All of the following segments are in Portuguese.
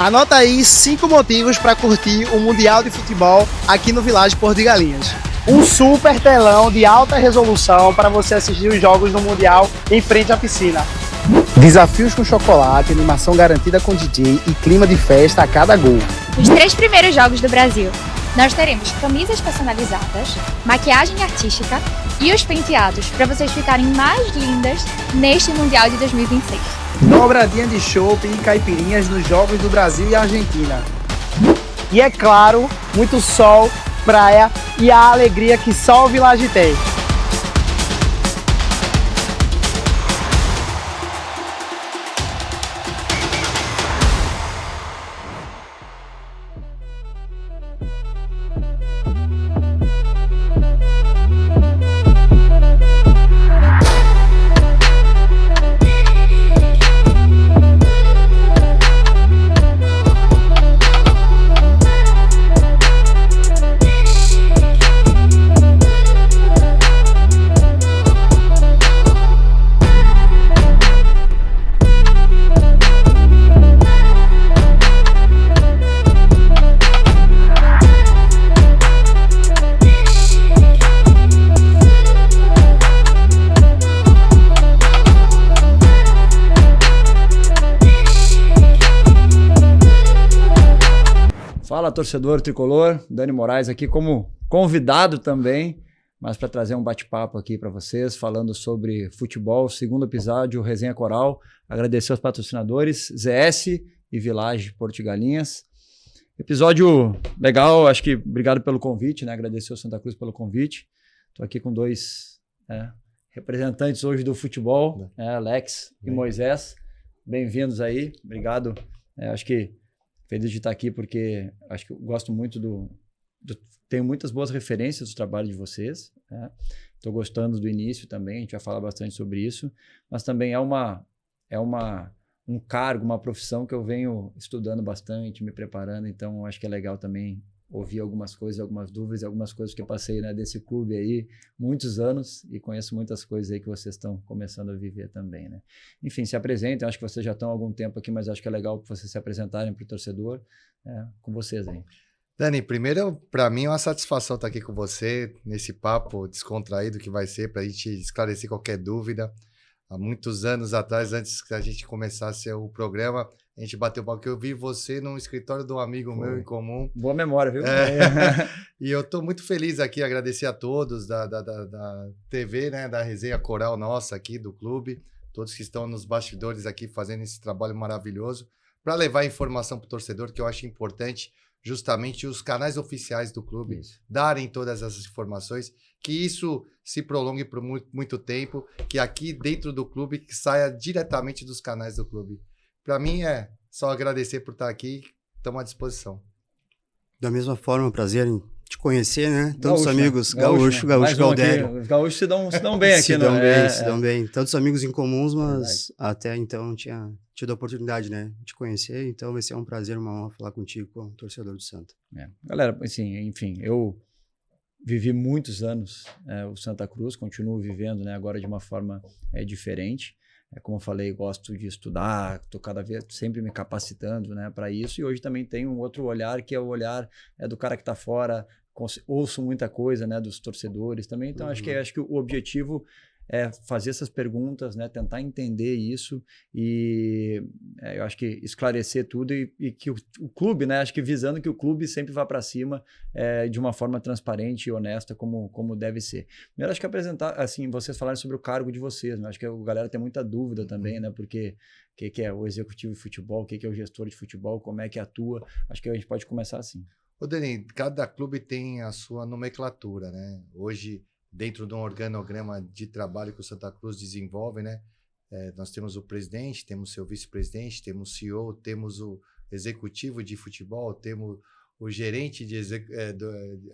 Anota aí 5 motivos para curtir o Mundial de Futebol aqui no Village Porto de Galinhas. Um super telão de alta resolução para você assistir os jogos do Mundial em frente à piscina. Desafios com chocolate, animação garantida com DJ e clima de festa a cada gol. Os 3 primeiros jogos do Brasil, nós teremos camisas personalizadas, maquiagem artística e os penteados para vocês ficarem mais lindas neste Mundial de 2026. Dobradinha de chopp e caipirinhas nos jogos do Brasil e Argentina. E é claro, muito sol, praia e a alegria que só o Village tem. Fala, torcedor tricolor, Dani Moraes aqui como convidado também, mas para trazer um bate-papo aqui para vocês, falando sobre futebol, segundo episódio, Resenha Coral. Agradecer aos patrocinadores, ZS e Village Porto de Galinhas. Episódio legal, acho que obrigado pelo convite, né? Agradecer ao Santa Cruz pelo convite. Estou aqui com dois representantes hoje do futebol, Alex e Moisés. Bem-vindos aí, obrigado. Acho que feliz de estar aqui porque acho que eu gosto muito tenho muitas boas referências do trabalho de vocês. Estou gostando do início também, a gente vai falar bastante sobre isso, mas também é um cargo, uma profissão que eu venho estudando bastante, me preparando, então acho que é legal também ouvir algumas coisas, algumas dúvidas, algumas coisas que eu passei, né, desse clube aí, muitos anos, e conheço muitas coisas aí que vocês estão começando a viver também, né. Enfim, se apresentem, acho que vocês já estão há algum tempo aqui, mas acho que é legal que vocês se apresentarem para o torcedor, com vocês aí. Dani, primeiro, para mim é uma satisfação estar aqui com você, nesse papo descontraído que vai ser, para a gente esclarecer qualquer dúvida. Há muitos anos atrás, antes que a gente começasse o programa, a gente bateu o papo que eu vi você num escritório de um amigo meu em comum. Boa memória, viu? E eu estou muito feliz aqui, agradecer a todos da TV, né, da Resenha Coral nossa aqui, do clube, todos que estão nos bastidores aqui fazendo esse trabalho maravilhoso, para levar informação para o torcedor, que eu acho importante, justamente os canais oficiais do clube darem todas essas informações, que isso se prolongue por muito tempo, que aqui dentro do clube que saia diretamente dos canais do clube. Para mim é só agradecer por estar aqui, estamos à disposição. Da mesma forma, prazer em te conhecer, né? Tantos Gaúcho, amigos, né? Gaúcho, Galdério. Os gaúchos se dão bem aqui, se né? dão bem. Tantos amigos em comuns, mas até então não tinha tido a oportunidade, né, de conhecer. Então vai ser um prazer, uma honra falar contigo, como torcedor do Santa. Galera, assim, enfim, eu vivi muitos anos o Santa Cruz, continuo vivendo, né, agora de uma forma diferente. Como eu falei, gosto de estudar, estou cada vez sempre me capacitando, né, para isso. E hoje também tem um outro olhar, que é o olhar do cara que está fora. Ouço muita coisa, né, dos torcedores também. Então, acho que o objetivo é fazer essas perguntas, né, tentar entender isso e eu acho que esclarecer tudo e que o clube, né, acho que visando que o clube sempre vá para cima de uma forma transparente e honesta como deve ser. Primeiro, acho que apresentar, assim, vocês falarem sobre o cargo de vocês, né, acho que a galera tem muita dúvida também, né, porque o que é o executivo de futebol, o que é o gestor de futebol, como é que atua, acho que a gente pode começar assim. Ô Dani, cada clube tem a sua nomenclatura, né, hoje dentro de um organograma de trabalho que o Santa Cruz desenvolve, né? Nós temos o presidente, temos o seu vice-presidente, temos o CEO, temos o executivo de futebol, temos o gerente de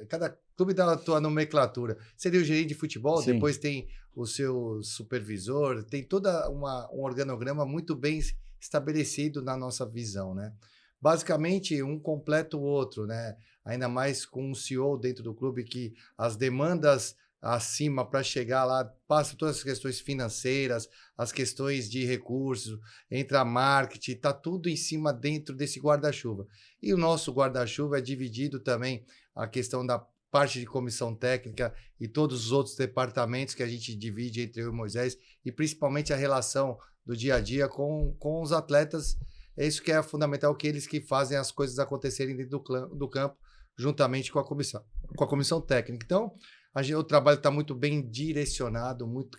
cada clube dá a sua nomenclatura. Seria o gerente de futebol, sim. Depois tem o seu supervisor, tem toda um organograma muito bem estabelecido na nossa visão, né? Basicamente, um completa o outro, né? Ainda mais com um CEO dentro do clube que as demandas acima para chegar lá, passa todas as questões financeiras, as questões de recursos, entra marketing, está tudo em cima dentro desse guarda-chuva. E o nosso guarda-chuva é dividido também a questão da parte de comissão técnica e todos os outros departamentos que a gente divide entre eu e Moisés, e principalmente a relação do dia a dia com os atletas. É isso que é fundamental, que eles que fazem as coisas acontecerem dentro do campo, juntamente com a comissão técnica. Então, o trabalho está muito bem direcionado, muito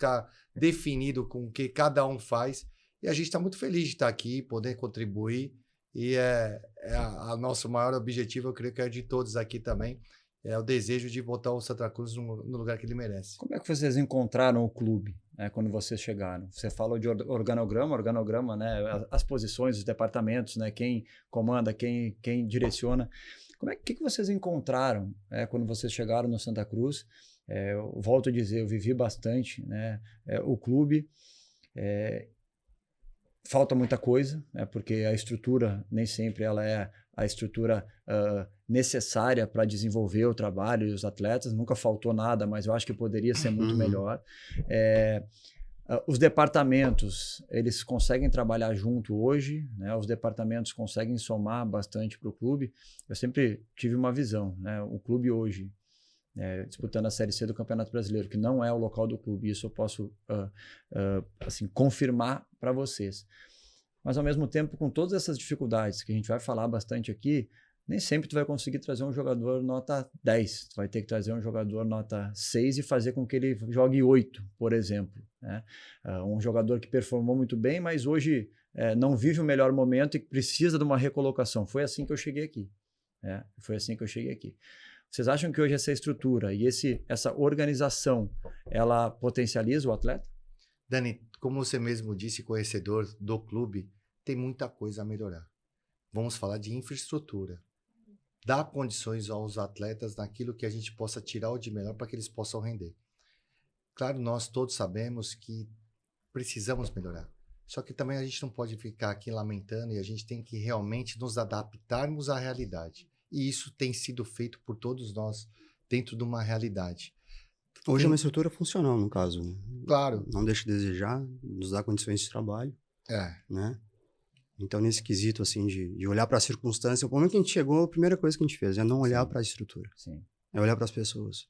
definido com o que cada um faz, e a gente está muito feliz de estar aqui, poder contribuir, e a nosso maior objetivo, eu creio que é de todos aqui também, é o desejo de botar o Santa Cruz no lugar que ele merece. Como é que vocês encontraram o clube, né, quando vocês chegaram? Você falou de organograma, né, as posições, os departamentos, né, quem comanda, quem direciona. Como é que vocês encontraram quando vocês chegaram no Santa Cruz? Eu volto a dizer, eu vivi bastante, né, o clube. Falta muita coisa, né, porque a estrutura nem sempre ela é a estrutura necessária para desenvolver o trabalho e os atletas. Nunca faltou nada, mas eu acho que poderia ser muito melhor. Os departamentos, eles conseguem trabalhar junto hoje, né? Os departamentos conseguem somar bastante para o clube. Eu sempre tive uma visão, né? O clube hoje, disputando a Série C do Campeonato Brasileiro, que não é o local do clube, isso eu posso assim, confirmar para vocês. Mas, ao mesmo tempo, com todas essas dificuldades que a gente vai falar bastante aqui, nem sempre tu vai conseguir trazer um jogador nota 10. Tu vai ter que trazer um jogador nota 6 e fazer com que ele jogue 8, por exemplo, né? Um jogador que performou muito bem, mas hoje não vive o melhor momento e precisa de uma recolocação. Foi assim que eu cheguei aqui. Foi assim que eu cheguei aqui. Vocês acham que hoje essa estrutura e essa organização, ela potencializa o atleta? Dani, como você mesmo disse, conhecedor do clube, tem muita coisa a melhorar. Vamos falar de infraestrutura. Dar condições aos atletas naquilo que a gente possa tirar o de melhor para que eles possam render. Claro, nós todos sabemos que precisamos melhorar. Só que também a gente não pode ficar aqui lamentando, e a gente tem que realmente nos adaptarmos à realidade. E isso tem sido feito por todos nós dentro de uma realidade. Hoje é uma estrutura funcional, no caso. Claro. Não deixa de desejar, nos dá condições de trabalho. Né? Então, nesse quesito, assim, de olhar para a circunstância, o momento que a gente chegou, a primeira coisa que a gente fez é não olhar para a estrutura. Sim. É olhar para as pessoas.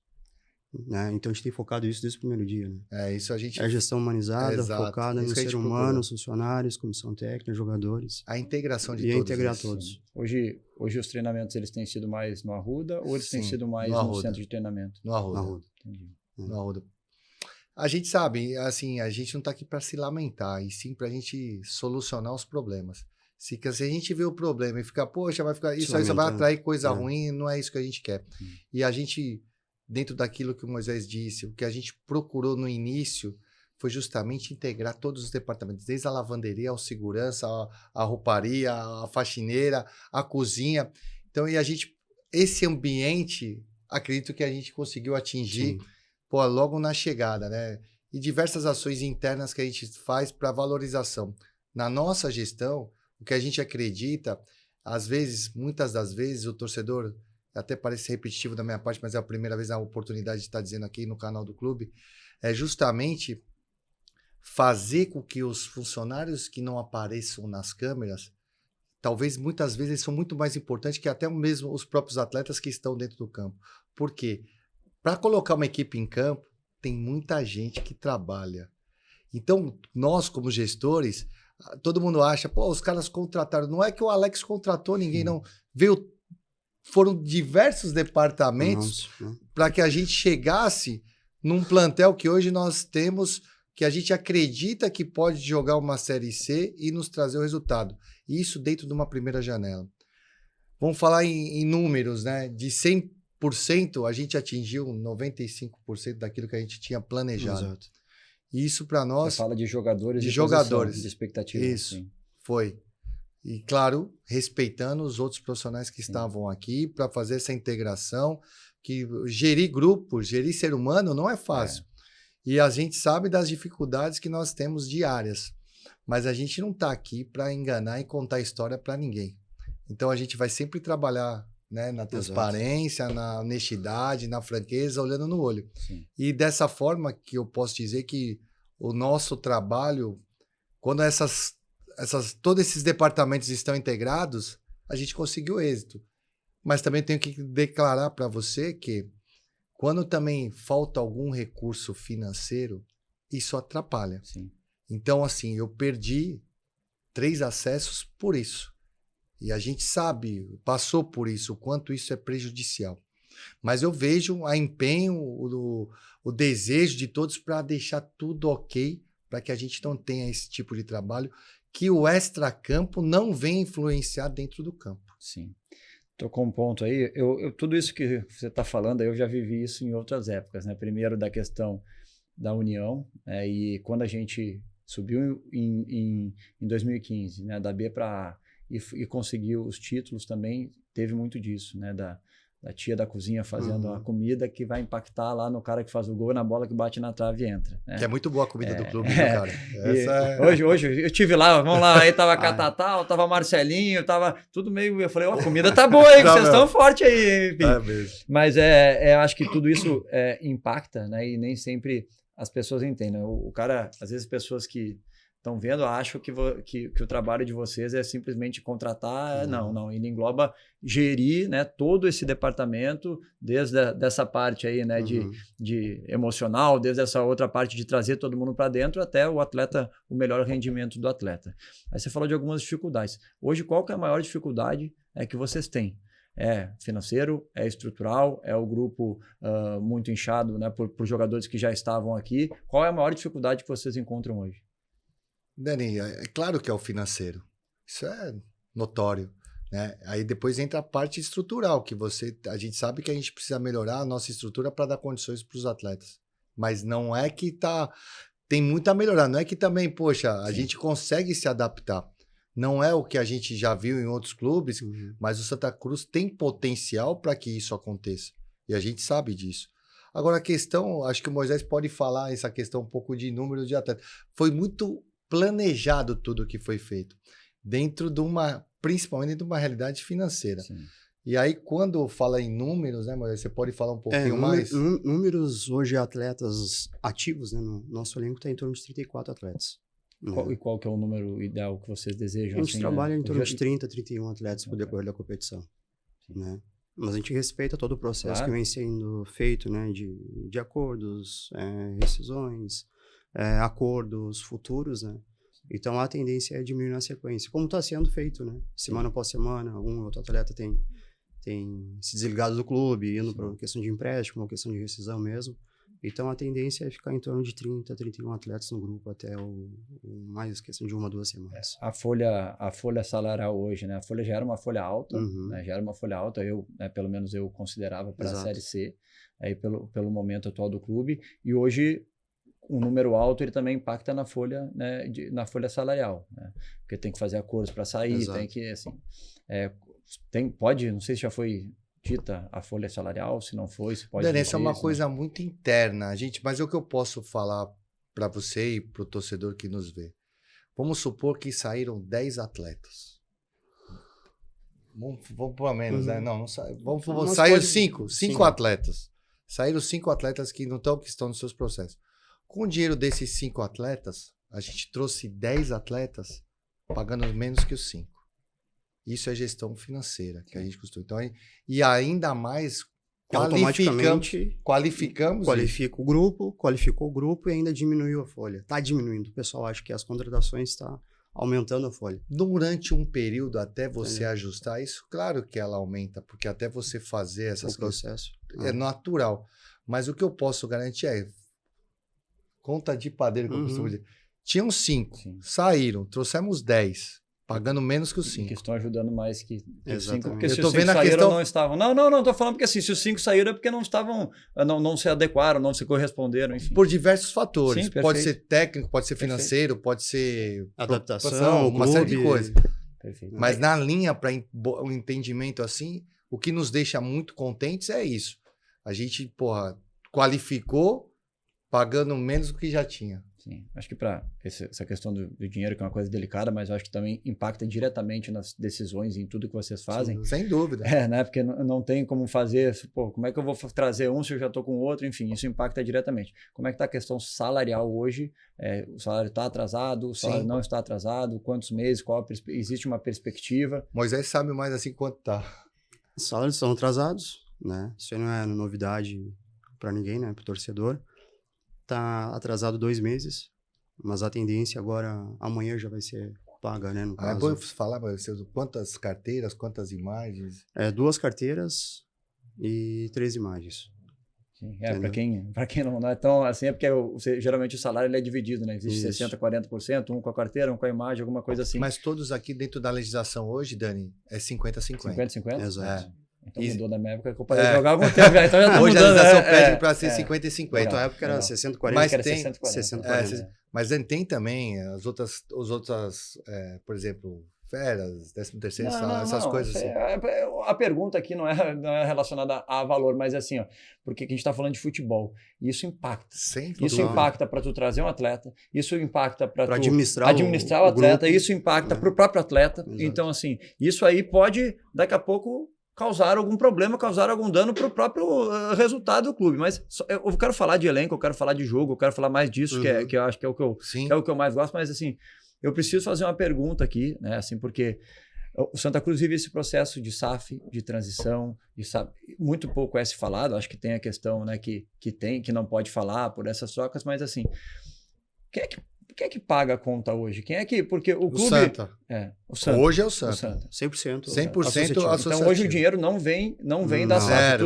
Né? Então, a gente tem focado isso desde o primeiro dia. Né? Isso a gente... É a gestão humanizada, focada no ser humano, os funcionários, comissão técnica, jogadores. A integração de todos. E integrar todos. Hoje os treinamentos, eles têm sido mais no Arruda ou eles têm sido mais no centro de treinamento? No Arruda. Entendi. No Arruda. A gente sabe, assim, a gente não está aqui para se lamentar, e sim para a gente solucionar os problemas. Se a gente vê o problema e ficar, poxa, vai ficar isso aí só vai atrair coisa ruim, não é isso que a gente quer. E a gente, dentro daquilo que o Moisés disse, o que a gente procurou no início foi justamente integrar todos os departamentos, desde a lavanderia, ao segurança, a rouparia, a faxineira, a cozinha. Então, esse ambiente, acredito que a gente conseguiu atingir logo na chegada, né? E diversas ações internas que a gente faz para valorização. Na nossa gestão, o que a gente acredita, às vezes, muitas das vezes, o torcedor, até parece repetitivo da minha parte, mas é a primeira vez a oportunidade de estar dizendo aqui no canal do clube, é justamente fazer com que os funcionários que não apareçam nas câmeras, talvez muitas vezes eles são muito mais importantes que até mesmo os próprios atletas que estão dentro do campo. Por quê? Para colocar uma equipe em campo, tem muita gente que trabalha. Então, nós como gestores, todo mundo acha, os caras contrataram. Não é que o Alex contratou ninguém, não. Foram diversos departamentos para que a gente chegasse num plantel que hoje nós temos, que a gente acredita que pode jogar uma Série C e nos trazer o resultado. Isso dentro de uma primeira janela. Vamos falar em números, né? De 100%, a gente atingiu 95% daquilo que a gente tinha planejado. Exato. E isso para nós... Você fala de jogadores de jogadores. De expectativa. Isso, sim. Foi. E, claro, respeitando os outros profissionais que estavam aqui para fazer essa integração, que gerir grupo, gerir ser humano não é fácil. E a gente sabe das dificuldades que nós temos diárias. Mas a gente não está aqui para enganar e contar história para ninguém. Então, a gente vai sempre trabalhar né? Na transparência, na honestidade, na franqueza, olhando no olho. Sim. E dessa forma que eu posso dizer que o nosso trabalho, quando todos esses departamentos estão integrados, a gente conseguiu êxito. Mas também tenho que declarar para você que quando também falta algum recurso financeiro, isso atrapalha. Sim. Então, assim, eu perdi 3 acessos por isso. E a gente sabe, passou por isso, o quanto isso é prejudicial. Mas eu vejo a empenho, o desejo de todos para deixar tudo ok, para que a gente não tenha esse tipo de trabalho, que o extracampo não venha influenciar dentro do campo. Sim. Tocou um ponto aí. Tudo isso que você está falando, eu já vivi isso em outras épocas, né? Primeiro da questão da união, e quando a gente subiu em 2015, né, da B para A, e conseguiu os títulos também, teve muito disso, né, da tia da cozinha fazendo a comida que vai impactar lá no cara que faz o gol, na bola que bate na trave e entra. Né? Que é muito boa a comida do clube, viu, cara? Hoje eu tive lá, vamos lá, aí tava Catatal, tava Marcelinho, tava tudo meio... Eu falei, a comida tá boa aí, vocês estão fortes aí. Enfim. Mas acho que tudo isso impacta, né, e nem sempre as pessoas entendem. O cara, às vezes pessoas que estão vendo, acham que o trabalho de vocês é simplesmente contratar. Não. Ele engloba gerir, né, todo esse departamento, desde dessa parte aí, né, de emocional, desde essa outra parte de trazer todo mundo para dentro até o atleta, o melhor rendimento do atleta. Aí você falou de algumas dificuldades. Hoje, qual que é a maior dificuldade que vocês têm? É financeiro, é estrutural, é o grupo muito inchado, né, por jogadores que já estavam aqui. Qual é a maior dificuldade que vocês encontram hoje? Dani, é claro que é o financeiro. Isso é notório, né? Aí depois entra a parte estrutural, que a gente sabe que a gente precisa melhorar a nossa estrutura para dar condições para os atletas. Mas não é que tem muito a melhorar. Não é que também, poxa, a gente consegue se adaptar. Não é o que a gente já viu em outros clubes, mas o Santa Cruz tem potencial para que isso aconteça. E a gente sabe disso. Agora, a questão, acho que o Moisés pode falar essa questão um pouco de número de atletas. Foi muito planejado tudo o que foi feito, principalmente dentro de uma realidade financeira. Sim. E aí, quando fala em números, né, Moisés, você pode falar um pouquinho mais? Números hoje, atletas ativos, né, no nosso elenco está em torno de 34 atletas. E qual que é o número ideal que vocês desejam? A gente trabalha em torno de 30, 31 atletas por decorrer da competição. Né? Mas a gente respeita todo o processo que vem sendo feito, né, de acordos, rescisões, acordos futuros, né? Então a tendência é diminuir na sequência, como está sendo feito, né? Semana após semana, um ou outro atleta tem se desligado do clube, indo para questão de empréstimo, questão de rescisão mesmo. Então a tendência é ficar em torno de 30, 31 atletas no grupo até mais questão de 1 a 2 semanas. A folha salarial hoje, né? A folha já era uma folha alta, né? Já era uma folha alta, pelo menos eu considerava para a Série C, aí pelo momento atual do clube, e hoje um número alto ele também impacta na folha, né, na folha salarial, né? Porque tem que fazer acordos para sair, tem que, assim, não sei se já foi dita a folha salarial, se não foi, se pode... Dani, essa é uma coisa muito interna, mas é o que eu posso falar para você e para o torcedor que nos vê. Vamos supor que saíram 10 atletas. Vamos pelo menos, né? Não saíram 5 atletas. Saíram 5 atletas que estão nos seus processos. Com o dinheiro desses 5 atletas, a gente trouxe 10 atletas pagando menos que os 5. Isso é gestão financeira que a gente costuma. Então, e ainda mais qualificamos. Qualificou o grupo e ainda diminuiu a folha. Está diminuindo. O pessoal acha que as contratações estão aumentando a folha. Durante um período, até você ajustar isso, claro que ela aumenta, porque até você fazer essas coisas é natural. Mas o que eu posso garantir conta de padeiro, que eu costumo dizer. Tinham 5, saíram, trouxemos 10, pagando menos que os 5. Que estão ajudando mais que os 5, porque eu se os 5 saíram, não estavam... Não, tô falando porque assim, se os 5 saíram é porque não estavam, não se adequaram, não se corresponderam, enfim. Por diversos fatores. Sim, pode ser técnico, pode ser financeiro, pode ser... adaptação, uma série de coisas. Perfeito. Mas na linha, para um entendimento assim, o que nos deixa muito contentes é isso. A gente, qualificou pagando menos do que já tinha. Sim, acho que para essa questão do dinheiro, que é uma coisa delicada, mas eu acho que também impacta diretamente nas decisões, em tudo que vocês fazem. Sim, sem dúvida. Né? Porque não tem como fazer, pô, como é que eu vou trazer um se eu já estou com o outro? Enfim, isso impacta diretamente. Como é que está a questão salarial hoje? O salário está atrasado, o salário não está atrasado? Quantos meses? Existe uma perspectiva? Moisés sabe mais assim quanto tá. Os salários estão atrasados, né? Isso aí não é novidade para ninguém, né? Para o torcedor. Tá atrasado 2 meses, mas a tendência agora, amanhã já vai ser paga, né? No caso. É bom falar, quantas carteiras, quantas imagens? 2 carteiras e 3 imagens. Sim, para quem não é tão assim, é porque geralmente o salário ele é dividido, né? Existe 60%, 40%, um com a carteira, um com a imagem, alguma coisa assim. Mas todos aqui dentro da legislação hoje, Dani, é 50-50. 50-50? Exato. Então mudou da minha época que eu parei de jogar há algum tempo já, então já tá hoje mudando. A legislação pede para ser 50-50. Na época era 60-40. Mas era tem 60-40. Mas tem também os outras, por exemplo, férias, 13º salário, essas coisas assim. A pergunta aqui não é relacionada a valor, mas assim, ó, porque a gente está falando de futebol. E isso impacta. Isso impacta para tu trazer um atleta, isso impacta para tu administrar o atleta, grupo, isso impacta para o próprio atleta. Exato. Então, assim, isso aí pode, daqui a pouco, causar algum problema, causar algum dano para o próprio resultado do clube. Mas eu quero falar de elenco, eu quero falar de jogo, eu quero falar mais disso, que eu acho que é o que eu mais gosto, mas assim, eu preciso fazer uma pergunta aqui, né? Assim, porque o Santa Cruz vive esse processo de SAF, de transição, muito pouco é se falado, acho que tem a questão, né, que não pode falar por essas trocas, mas assim, quem é que paga a conta hoje? Porque o clube... O Santa. Hoje é o Santa. 100%. 100% associativo. Então hoje o dinheiro não vem da SAF.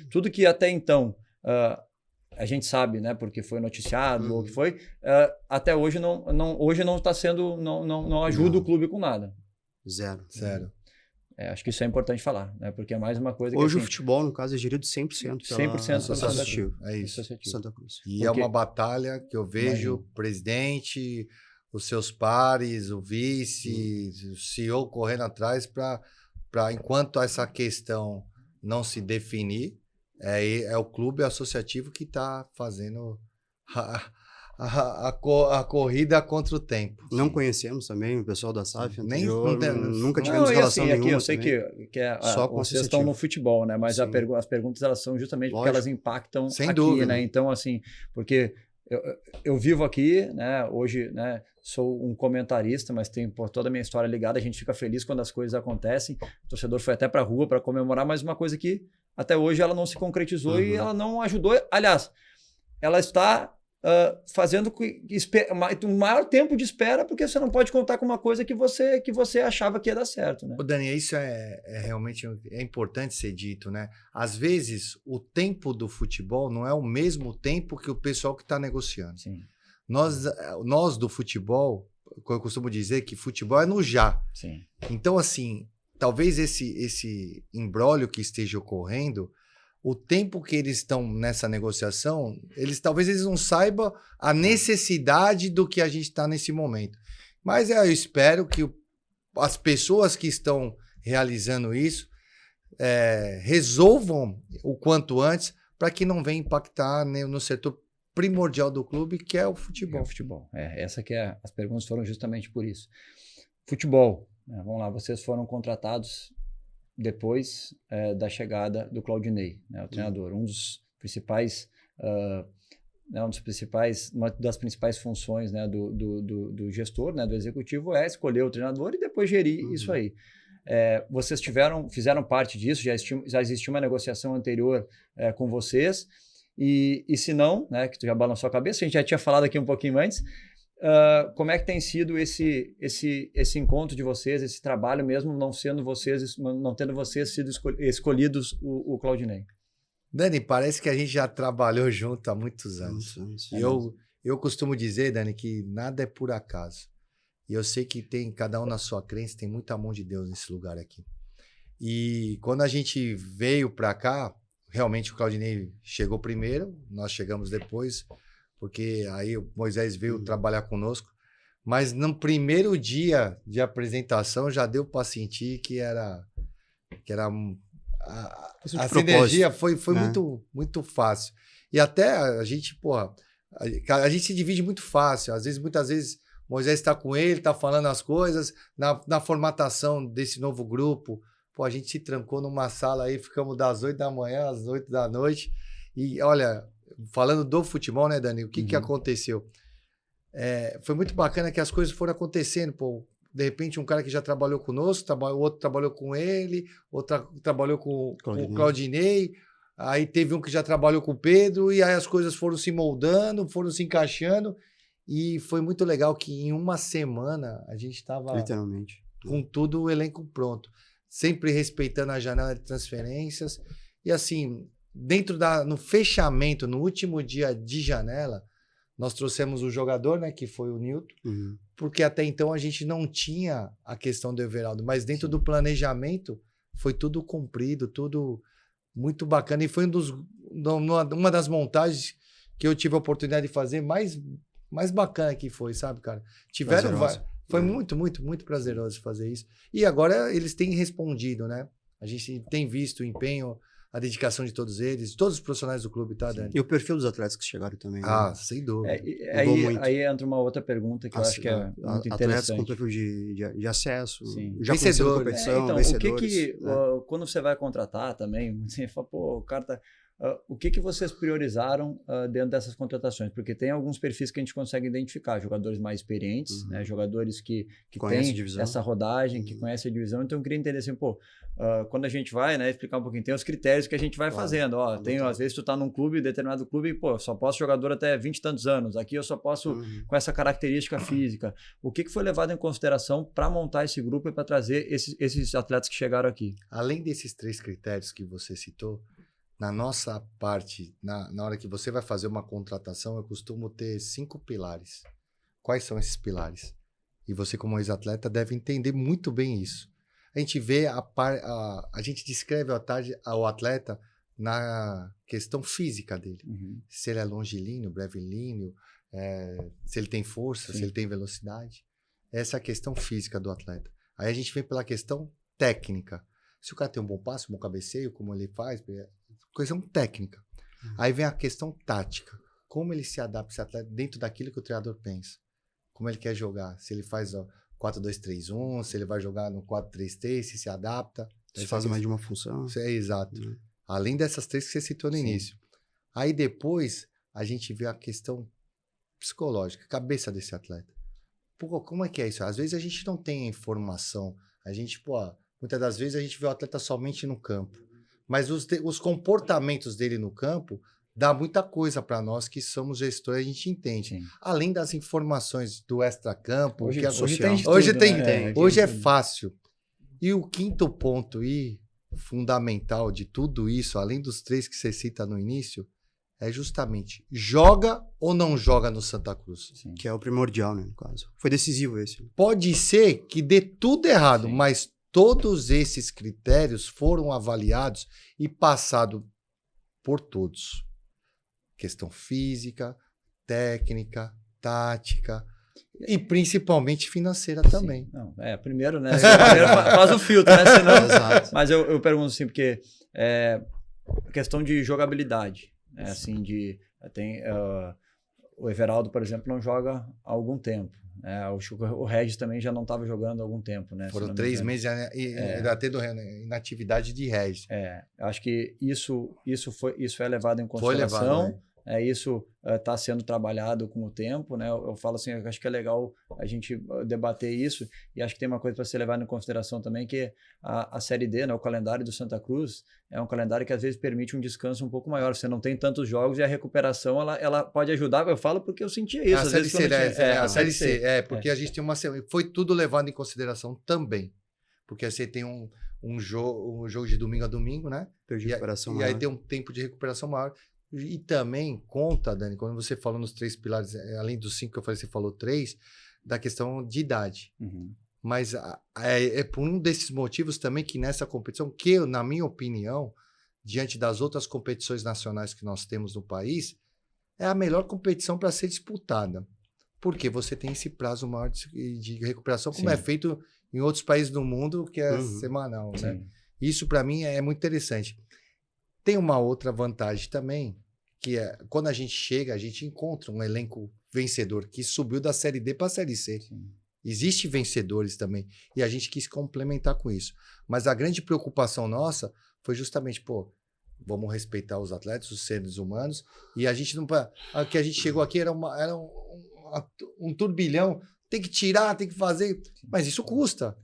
Tudo que até então... a gente sabe, né, porque foi noticiado ou o que foi, até hoje não está sendo, não ajuda o clube com nada. Zero. Acho que isso é importante falar, né, porque é mais uma coisa que... Hoje assim, o futebol, no caso, é gerido 100% 100% associativo. É isso. Santa Cruz. E é uma batalha que eu vejo o presidente, os seus pares, o vice, o CEO correndo atrás para enquanto essa questão não se definir, é o clube associativo que está fazendo a corrida contra o tempo. Não conhecemos também o pessoal da SAF anterior, nunca tivemos relação nenhuma. Aqui, eu sei que só vocês estão no futebol, né? Mas as perguntas elas são justamente porque elas impactam sem aqui, dúvida, né? Então, assim, porque eu vivo aqui, né? Hoje, né? Sou um comentarista, mas tenho toda a minha história ligada. A gente fica feliz quando as coisas acontecem. O torcedor foi até para a rua para comemorar, mas uma coisa que até hoje ela não se concretizou e ela não ajudou. Aliás, ela está fazendo um maior tempo de espera porque você não pode contar com uma coisa que você achava que ia dar certo, né? Dani, isso realmente importante ser dito, né? Às vezes, o tempo do futebol não é o mesmo tempo que o pessoal que está negociando. Sim. Nós do futebol, eu costumo dizer que futebol é no já. Sim. Então, assim, talvez esse imbróglio que esteja ocorrendo, o tempo que eles estão nessa negociação, talvez eles não saibam a necessidade do que a gente está nesse momento. Mas eu espero que as pessoas que estão realizando isso resolvam o quanto antes para que não venha impactar no setor primordial do clube, que é o futebol. Essa que as perguntas foram justamente por isso. Futebol, né? Vamos lá, vocês foram contratados depois da chegada do Claudinei, né, o treinador. Uma das principais funções, né, do gestor, né, do executivo, é escolher o treinador e depois gerir isso aí. Vocês fizeram parte disso, já existiu uma negociação anterior com vocês, e se não, né, que tu já balançou a cabeça, a gente já tinha falado aqui um pouquinho antes, como é que tem sido esse encontro de vocês, esse trabalho, mesmo não tendo vocês sido escolhidos o Claudinei? Dani, parece que a gente já trabalhou junto há muitos anos. Eu costumo dizer, Dani, que nada é por acaso. E eu sei que tem cada um na sua crença, tem muita mão de Deus nesse lugar aqui. E quando a gente veio para cá, realmente o Claudinei chegou primeiro, nós chegamos depois, porque aí o Moisés veio trabalhar conosco. Mas no primeiro dia de apresentação já deu para sentir que a sinergia foi muito, muito fácil. E até a gente, A gente se divide muito fácil. Muitas vezes, Moisés está com ele, está falando as coisas. Na formatação desse novo grupo, pô, a gente se trancou numa sala aí, ficamos das 8 da manhã às 8 da noite. E olha, falando do futebol, né, Dani? O que aconteceu? Foi muito bacana que as coisas foram acontecendo, pô. De repente, um cara que já trabalhou conosco, o outro trabalhou com ele, outro trabalhou com o Claudinei, aí teve um que já trabalhou com o Pedro, e aí as coisas foram se moldando, foram se encaixando, e foi muito legal que em uma semana a gente estava com tudo o elenco pronto, sempre respeitando a janela de transferências, e assim, no fechamento, no último dia de janela, nós trouxemos o jogador, né, que foi o Nilton, porque até então a gente não tinha a questão do Everaldo, mas dentro do planejamento foi tudo cumprido, tudo muito bacana. E foi uma das montagens que eu tive a oportunidade de fazer mais bacana que foi, sabe, cara? Foi muito, muito, muito prazeroso fazer isso. E agora eles têm respondido, né? A gente tem visto o empenho, a dedicação de todos eles, todos os profissionais do clube, tá, Dani? E o perfil dos atletas que chegaram também. Ah, né? Sem dúvida. Aí entra uma outra pergunta que eu acho que é muito interessante. Atletas com perfil de acesso, já vencedor, competição, então, vencedores. Quando você vai contratar também, você fala, pô, o cara tá... o que vocês priorizaram dentro dessas contratações? Porque tem alguns perfis que a gente consegue identificar, jogadores mais experientes, né, jogadores que têm essa rodagem, que conhecem a divisão. Então eu queria entender assim, pô, quando a gente vai, né, explicar um pouquinho, tem os critérios que a gente vai fazendo. Às vezes tu tá num clube, determinado clube, pô, só posso jogador até 20 e tantos anos, aqui eu só posso com essa característica física. O que foi levado em consideração para montar esse grupo e para trazer esses atletas que chegaram aqui? Além desses 3 critérios que você citou, na nossa parte, na hora que você vai fazer uma contratação, eu costumo ter 5 pilares. Quais são esses pilares? E você, como ex-atleta, deve entender muito bem isso. A gente vê a gente descreve ao atleta na questão física dele. Se ele é longilíneo, brevilíneo, se ele tem força, se ele tem velocidade. Essa é a questão física do atleta. Aí a gente vem pela questão técnica. Se o cara tem um bom passe, um bom cabeceio, como ele faz, questão técnica. Aí vem a questão tática. Como ele se adapta, esse atleta, dentro daquilo que o treinador pensa. Como ele quer jogar. Se ele faz 4-2-3-1, se ele vai jogar no 4-3-3, se adapta. Se faz mais de uma função. Exato. Além dessas 3 que você citou no início. Aí depois, a gente vê a questão psicológica, cabeça desse atleta. Pô, como é que é isso? Às vezes a gente não tem informação. A gente, muitas das vezes a gente vê o atleta somente no campo. Mas os comportamentos dele no campo dá muita coisa para nós que somos gestores, a gente entende. Sim. Além das informações do extracampo, hoje é fácil. E o quinto ponto fundamental de tudo isso, além dos 3 que você cita no início, é justamente joga ou não joga no Santa Cruz. Sim. Que é o primordial, né, no caso. Foi decisivo esse. Pode ser que dê tudo errado, mas todos esses critérios foram avaliados e passados por todos. Questão física, técnica, tática e principalmente financeira também. Não, primeiro, né? Primeiro faz o filtro, né? Senão... Exato. Mas eu pergunto assim, porque questão de jogabilidade, né? Assim, o Everaldo, por exemplo, não joga há algum tempo. O Regis também já não estava jogando há algum tempo, né? Foram 3 meses ainda tendo inatividade de Regis. Eu acho que isso é levado em consideração. Foi levado, isso está sendo trabalhado com o tempo, né? Eu falo assim, eu acho que é legal a gente debater isso, e acho que tem uma coisa para ser levada em consideração também, que a Série D, né, o calendário do Santa Cruz, é um calendário que às vezes permite um descanso um pouco maior. Você não tem tantos jogos e a recuperação ela pode ajudar. Eu falo porque eu sentia isso. A Série C, porque a gente tem foi tudo levado em consideração também, porque você tem um jogo de domingo a domingo, né? E aí tem um tempo de recuperação maior. E também conta, Dani, quando você falou nos 3 pilares, além dos 5 que eu falei, você falou 3, da questão de idade. Mas é por um desses motivos também que nessa competição, que na minha opinião, diante das outras competições nacionais que nós temos no país, é a melhor competição para ser disputada. Porque você tem esse prazo maior de recuperação, como é feito em outros países do mundo, que é semanal. Né? Isso, para mim, é muito interessante. Tem uma outra vantagem também, quando a gente chega, a gente encontra um elenco vencedor que subiu da Série D para a Série C. Sim. Existem vencedores também. E a gente quis complementar com isso. Mas a grande preocupação nossa foi justamente, vamos respeitar os atletas, os seres humanos. E a gente não... O que a gente chegou aqui era um turbilhão. Tem que tirar, tem que fazer. Mas isso custa.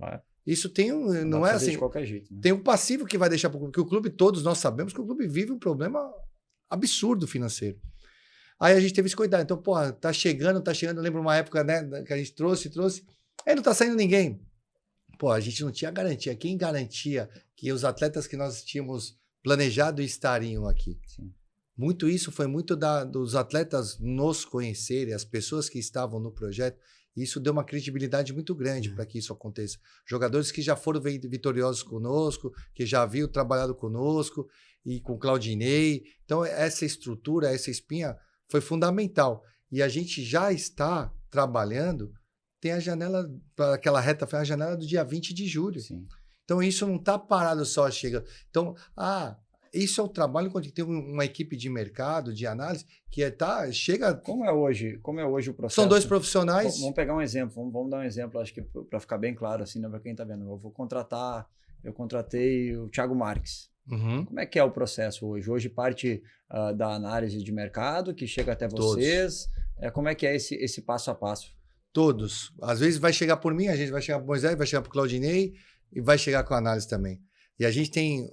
Isso tem não é assim. De qualquer jeito, né? Tem um passivo que vai deixar para o clube. Porque o clube, todos nós sabemos que o clube vive um problema absurdo financeiro. Aí a gente teve esse cuidado. Então, tá chegando. Eu lembro uma época, né, que a gente trouxe. Aí não tá saindo ninguém. A gente não tinha garantia. Quem garantia que os atletas que nós tínhamos planejado estariam aqui? Sim. Muito isso foi muito dos atletas nos conhecerem, as pessoas que estavam no projeto. E isso deu uma credibilidade muito grande para que isso aconteça. Jogadores que já foram vitoriosos conosco, que já haviam trabalhado conosco, e com o Claudinei. Então, essa estrutura, essa espinha foi fundamental. E a gente já está trabalhando, tem a janela, para aquela reta, foi a janela do dia 20 de julho. Sim. Então, isso não está parado só chegando. Então, isso é o trabalho quando tem uma equipe de mercado, de análise, que chega... Como é hoje o processo? São 2 profissionais. Vamos pegar um exemplo, vamos dar um exemplo, acho que para ficar bem claro, assim, né, para quem está vendo. Eu contratei o Thiago Marques. Uhum. Como é que é o processo hoje? Hoje parte da análise de mercado, que chega até vocês. Como é que é esse passo a passo? Todos. Às vezes vai chegar por mim, a gente vai chegar para o Moisés, vai chegar para o Claudinei e vai chegar com a análise também. E a gente tem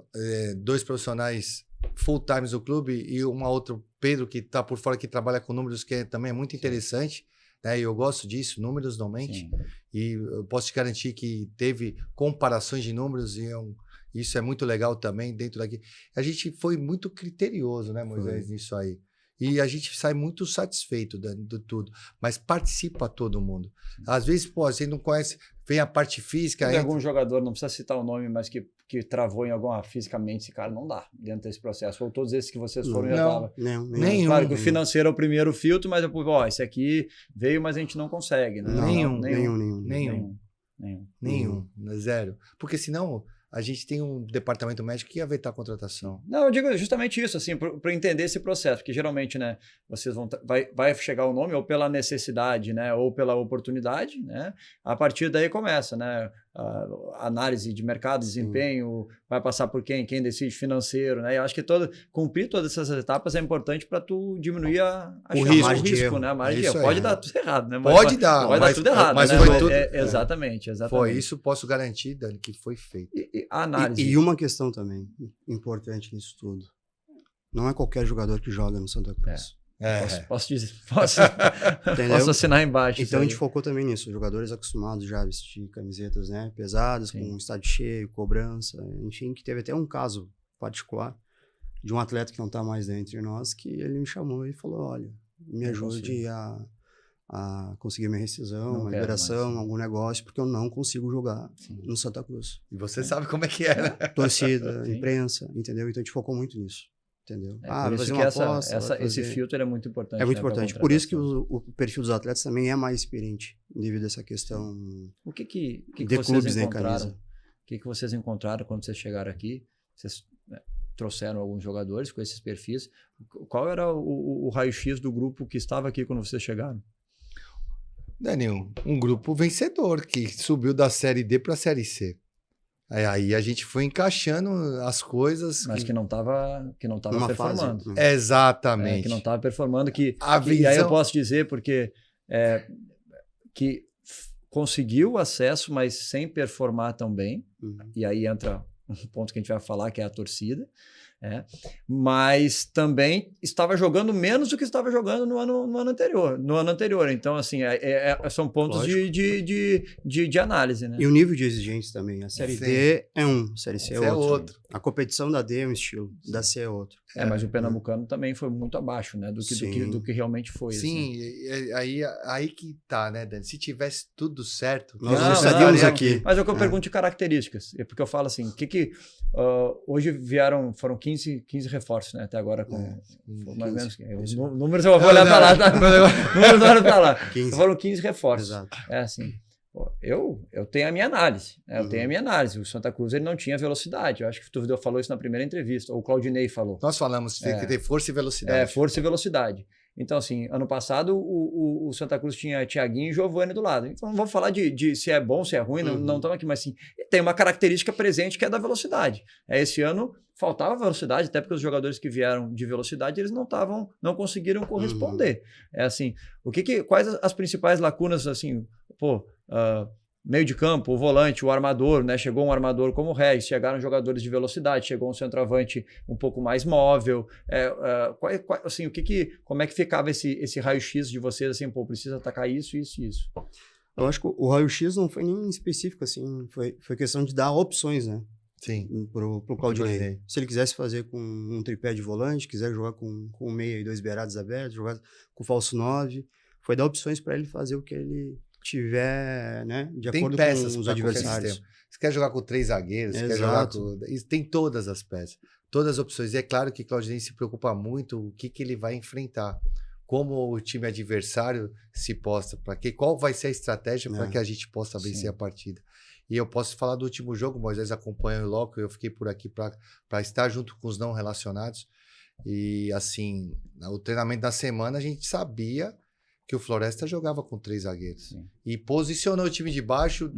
2 profissionais full-time do clube e uma outra, Pedro, que está por fora, que trabalha com números, que também é muito interessante. Né? E eu gosto disso, números não mente. E eu posso te garantir que teve comparações de números e isso é muito legal também dentro daqui. A gente foi muito criterioso, né, Moisés, nisso aí. E a gente sai muito satisfeito de tudo. Mas participa todo mundo. Às vezes, você não conhece, vem a parte física... Tem algum jogador, não precisa citar o nome, mas que travou em alguma fisicamente, esse cara não dá dentro desse processo. Ou todos esses que vocês foram já estavam. Nenhum. Claro que o financeiro é o primeiro filtro, mas depois, esse aqui veio, mas a gente não consegue. Né? Nenhum. Zero. Porque senão... A gente tem um departamento médico que ia vetar a contratação. Não, eu digo justamente isso, assim, para entender esse processo, porque geralmente, né, vocês vai chegar o nome ou pela necessidade, né, ou pela oportunidade, né, a partir daí começa, né, a análise de mercado, desempenho, vai passar por quem decide financeiro, né, e eu acho que cumprir todas essas etapas é importante para tu diminuir o risco, né, a margem de erro. Pode dar tudo errado, né? Pode dar tudo errado, mas né? foi tudo... Exatamente. Foi isso, posso garantir, Dani, que foi feito. A análise. E uma questão também importante nisso tudo. Não é qualquer jogador que joga no Santa Cruz. Posso dizer, posso assinar embaixo. Então a gente focou também nisso, jogadores acostumados já a vestir camisetas, né, pesadas, com um estádio cheio, cobrança, enfim, que teve até um caso particular de um atleta que não está mais entre nós, que ele me chamou e falou, olha, me ajude a conseguir minha rescisão, uma liberação, algum negócio, porque eu não consigo jogar no Santa Cruz. E você sabe como é que é, né? Torcida, imprensa, entendeu? Então a gente focou muito nisso. Entendeu? Por isso que esse filtro é muito importante. É muito importante. Por isso que o perfil dos atletas também é mais experiente, devido a essa questão o que de vocês clubes encontraram? camisa. O que vocês encontraram quando vocês chegaram aqui? Vocês trouxeram alguns jogadores com esses perfis. Qual era o raio-x do grupo que estava aqui quando vocês chegaram? Daniel, um grupo vencedor que subiu da Série D para a Série C. Aí a gente foi encaixando as coisas. Mas que não estava performando. Fase. Exatamente. Que não estava performando. E aí eu posso dizer porque que conseguiu acesso, mas sem performar tão bem. E aí entra um ponto que a gente vai falar, que é a torcida. Mas também estava jogando menos do que estava jogando no ano anterior. Então, assim, são pontos de análise, né? E o nível de exigência também. A Série D é a Série C é outro. A competição da D é um estilo, da C é outro. Mas o Pernambucano também foi muito abaixo, né? Do que realmente foi. Sim, assim. Aí que tá, né, Dani? Se tivesse tudo certo... Nós não estaríamos aqui. Mas é o que eu pergunto de características. É porque eu falo assim, hoje foram 15 reforços, né? Até agora com mais ou menos. Números eu vou olhar para lá, tá? Números eu olho para lá. Foram 15 reforços. Exato. É assim. Eu tenho a minha análise. Eu tenho a minha análise. O Santa Cruz ele não tinha velocidade. Eu acho que o Tuvidor falou isso na primeira entrevista. Ou o Claudinei falou. Nós falamos que tem que ter força e velocidade. Força e velocidade. Então, assim, ano passado o Santa Cruz tinha Thiaguinho e Giovani do lado. Então, não vamos falar de se é bom, se é ruim, não estamos aqui, mas sim, tem uma característica presente que é da velocidade. Esse ano faltava velocidade, até porque os jogadores que vieram de velocidade, eles não conseguiram corresponder. Quais as principais lacunas, assim, meio de campo, o volante, o armador, né? Chegou um armador como o Regis, chegaram jogadores de velocidade, chegou um centroavante um pouco mais móvel. Assim, como é que ficava esse raio-x de vocês, assim, precisa atacar isso, isso e isso? Eu acho que o raio-x não foi nem específico, assim, foi questão de dar opções, né? Sim. Pro Claudinei. Se ele quisesse fazer com um tripé de volante, quiser jogar com meia e 2 beirados abertos, jogar com falso 9, foi dar opções para ele fazer o que ele tiver, né, de acordo com os adversários. Você quer jogar com 3 zagueiros, você quer jogar com... Tem todas as peças, todas as opções. E é claro que o Claudinei se preocupa muito o que ele vai enfrentar, como o time adversário se posta, qual vai ser a estratégia para que a gente possa vencer a partida. E eu posso falar do último jogo, o Moisés acompanha o loco, eu fiquei por aqui para estar junto com os não relacionados. E assim, o treinamento da semana a gente sabia que o Floresta jogava com 3 zagueiros. Sim. E posicionou o time de baixo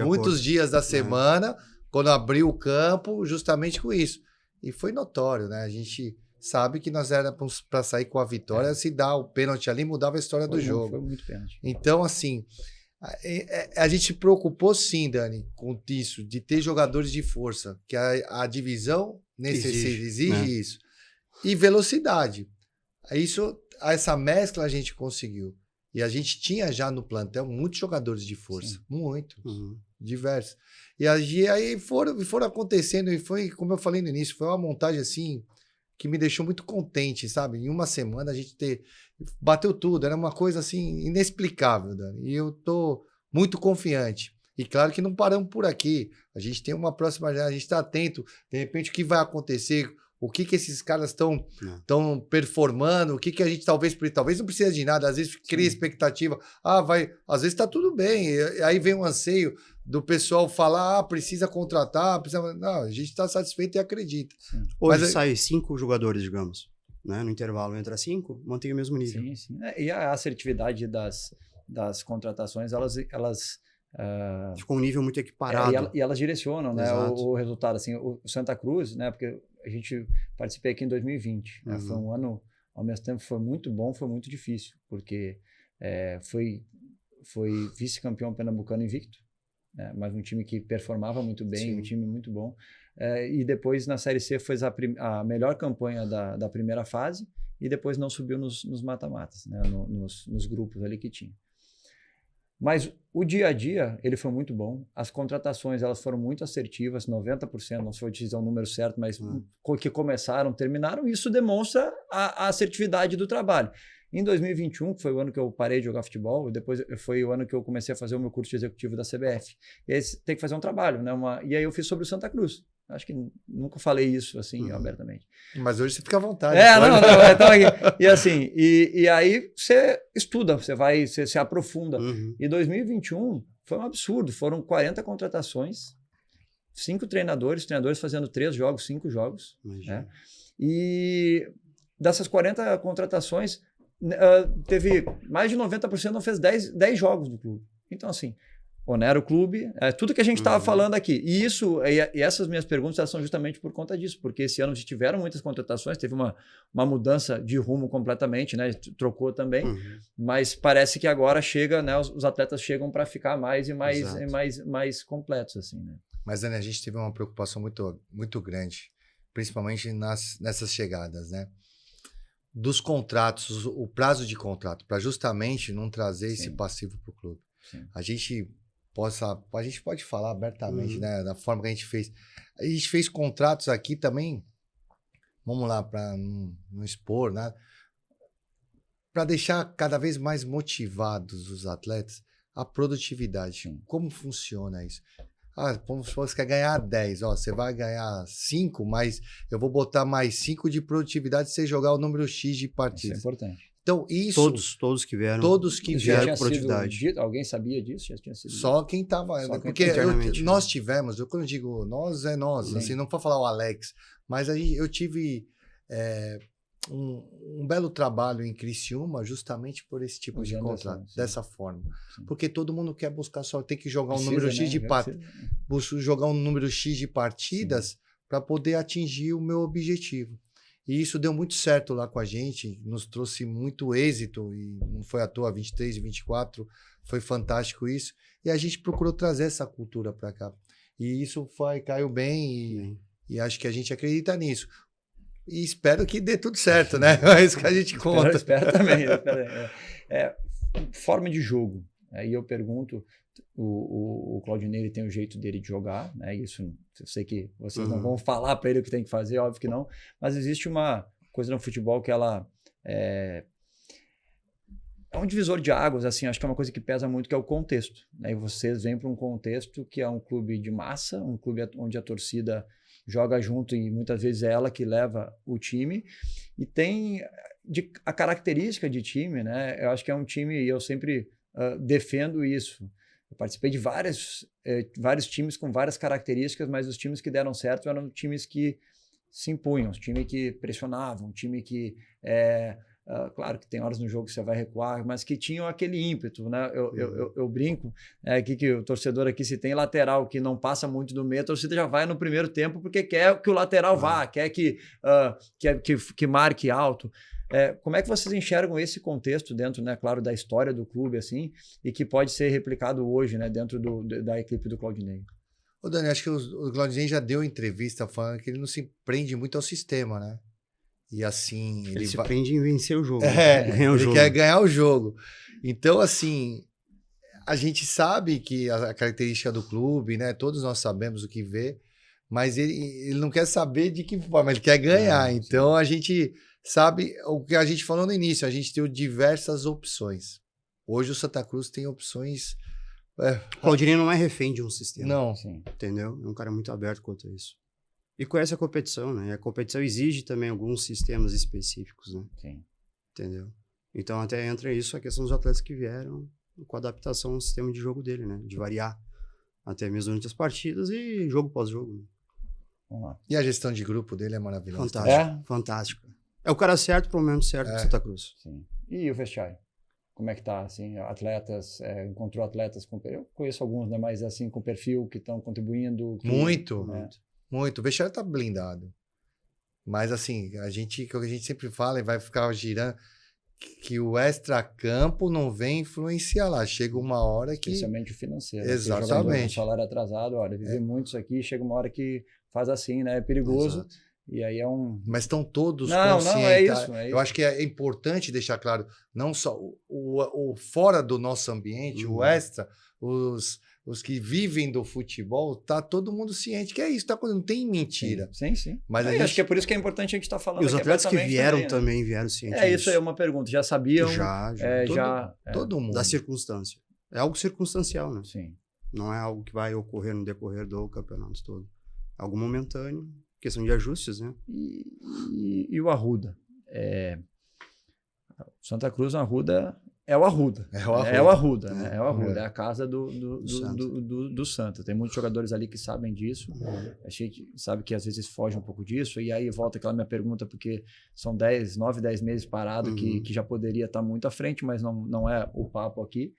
muitos dias da semana, quando abriu o campo, justamente com isso. E foi notório, né? A gente sabe que nós éramos para sair com a vitória, se dar o pênalti ali, mudava a história do jogo. Foi muito pênalti. Então, assim, a gente se preocupou sim, Dani, com isso, de ter jogadores de força, que a divisão exige isso. E velocidade. Essa mescla a gente conseguiu. E a gente tinha já no plantel muitos jogadores de força. Muitos. Diversos. E aí foram acontecendo, e foi, como eu falei no início, foi uma montagem assim que me deixou muito contente, sabe? Em uma semana a gente bateu tudo, era uma coisa assim inexplicável, Dani. E eu tô muito confiante. E claro que não paramos por aqui. A gente tem uma próxima, a gente está atento, de repente o que vai acontecer, o que esses caras estão performando, o que a gente talvez não precisa de nada, às vezes cria expectativa, às vezes está tudo bem, e aí vem um anseio do pessoal falar, precisa contratar, não, a gente está satisfeito e acredita. Sim. Hoje sai 5 jogadores, digamos, né? No intervalo entra 5, mantém o mesmo nível. Sim. E a assertividade das contratações, elas ficou um nível muito equiparado. E elas direcionam, né, o resultado. Assim, o Santa Cruz, né, porque a gente participei aqui em 2020, né, foi um ano, ao mesmo tempo, foi muito bom, foi muito difícil, porque foi vice-campeão pernambucano invicto, né, mas um time que performava muito bem, um time muito bom. E depois, na Série C, fez a melhor campanha da primeira fase e depois não subiu nos mata-matas, né, nos grupos ali que tinha. Mas o dia a dia, ele foi muito bom. As contratações, elas foram muito assertivas, 90%, não sei dizer o número certo, mas que começaram, terminaram. Isso demonstra a assertividade do trabalho. Em 2021, que foi o ano que eu parei de jogar futebol, depois foi o ano que eu comecei a fazer o meu curso de executivo da CBF. E aí tem que fazer um trabalho, né? E aí eu fiz sobre o Santa Cruz. Acho que nunca falei isso assim abertamente. Mas hoje você fica à vontade. Então aqui. E assim, e aí você estuda, você se aprofunda. E 2021 foi um absurdo, foram 40 contratações, 5 treinadores fazendo 3 jogos, 5 jogos. Né? E dessas 40 contratações, teve mais de 90% não fez 10 jogos do clube. Então assim, onera o clube, tudo que a gente estava falando aqui. E essas minhas perguntas elas são justamente por conta disso, porque esse ano tiveram muitas contratações, teve uma mudança de rumo completamente, né? Trocou também, mas parece que agora chega, né? Os atletas chegam para ficar mais e mais completos, assim, né? Mas, Dani, a gente teve uma preocupação muito, muito grande, principalmente nessas chegadas, né? Dos contratos, o prazo de contrato, para justamente não trazer esse passivo para o clube. Sim. A gente pode falar abertamente, né, da forma que a gente fez. A gente fez contratos aqui também, vamos lá, para não expor nada, para deixar cada vez mais motivados os atletas a produtividade. Sim. Como funciona isso? Vamos supor que você quer ganhar 10, você vai ganhar 5, mas eu vou botar mais 5 de produtividade se você jogar o número X de partidas. Isso é importante. Então, isso... Todos que vieram. Todos que Já vieram. tinha produtividade. sido dito? Alguém sabia disso? Já tinha sido Só quem estava... Só quem Porque internamente, nós tivemos, quando eu digo nós, é nós, Sim. assim, não para falar o Alex, mas aí eu tive um belo trabalho em Criciúma justamente por esse tipo de Usando contrato, essa, sim. dessa forma. Sim. Porque todo mundo quer buscar só, tem que jogar um Precisa, número né? X de Já partidas, precisa. jogar um número X de partidas para poder atingir o meu objetivo. E isso deu muito certo lá com a gente, nos trouxe muito êxito, e não foi à toa, 23 e 24, foi fantástico isso. E a gente procurou trazer essa cultura para cá. E isso caiu bem, e acho que a gente acredita nisso. E espero que dê tudo certo, né? É isso que a gente conta. Espero também. Forma de jogo. Aí eu pergunto, o Claudinei ele tem o jeito dele de jogar, né? Isso eu sei que vocês não vão falar para ele o que tem que fazer, óbvio que não, mas existe uma coisa no futebol que ela é um divisor de águas, assim, acho que é uma coisa que pesa muito, que é o contexto, né? E vocês vêm para um contexto que é um clube de massa, um clube onde a torcida joga junto e muitas vezes é ela que leva o time, e tem a característica de time, né? Eu acho que é um time, e eu sempre defendo isso. Eu participei de vários times com várias características, mas os times que deram certo eram times que se impunham, os times que pressionavam, um time que claro que tem horas no jogo que você vai recuar, mas que tinham aquele ímpeto, né? Eu brinco aqui que o torcedor aqui, se tem lateral que não passa muito do meio, a torcida já vai no primeiro tempo porque quer que o lateral vá, quer que marque alto. Como é que vocês enxergam esse contexto dentro, né, claro, da história do clube, assim, e que pode ser replicado hoje, né, dentro da equipe do Claudinei? Ô, Dani, acho que o Claudinei já deu entrevista falando que ele não se prende muito ao sistema, né? E assim... Ele se prende em vencer o jogo. Ele quer ganhar o jogo. Então, assim, a gente sabe que a característica do clube, né? Todos nós sabemos o que vê, mas ele não quer saber de que forma, ele quer ganhar. Então, a gente sabe o que a gente falou no início, a gente tem diversas opções. Hoje o Santa Cruz tem opções... O Claudinei não é refém de um sistema. Não. Sim. Entendeu? É um cara muito aberto quanto a isso. E conhece a competição, né? E a competição exige também alguns sistemas específicos, né? Sim. Entendeu? Então até entra isso a questão dos atletas que vieram com a adaptação ao sistema de jogo dele, né? De variar até mesmo durante as partidas e jogo pós-jogo. Né? Vamos lá. E a gestão de grupo dele é maravilhosa. Fantástico. Fantástico. É o cara certo pro momento certo do Santa Cruz. Sim. E o vestiário? Como é que tá, assim, atletas, encontrou atletas com... Eu conheço alguns, né, mas assim, com perfil que estão contribuindo... Muito. O vestiário tá blindado. Mas assim, o que a gente sempre fala e vai ficar girando, que o extra-campo não vem influenciar lá. Chega uma hora que... Especialmente o financeiro. Exatamente. O salário atrasado, olha, viver muito isso aqui, chega uma hora que faz assim, né, é perigoso. Exato. E aí é um... Mas estão todos conscientes. Não, é isso. Eu acho que é importante deixar claro, não só o fora do nosso ambiente, o extra, os que vivem do futebol, tá todo mundo ciente que é isso, não tem mentira. Sim. Mas acho que é por isso que é importante a gente estar falando. E os atletas que vieram também vieram cientes. Isso aí é uma pergunta. Já sabiam? Todo mundo. Da circunstância. É algo circunstancial, né? Sim. Não é algo que vai ocorrer no decorrer do campeonato todo. É algo momentâneo. Questão de ajustes, né? E o Arruda? Santa Cruz, o Arruda é o Arruda. É o Arruda, né? É o Arruda, é a casa do Santa. Tem muitos jogadores ali que sabem disso. A gente sabe que às vezes foge um pouco disso. E aí volta aquela minha pergunta, porque são 9, 10 meses parado, que já poderia estar muito à frente, mas não é o papo aqui.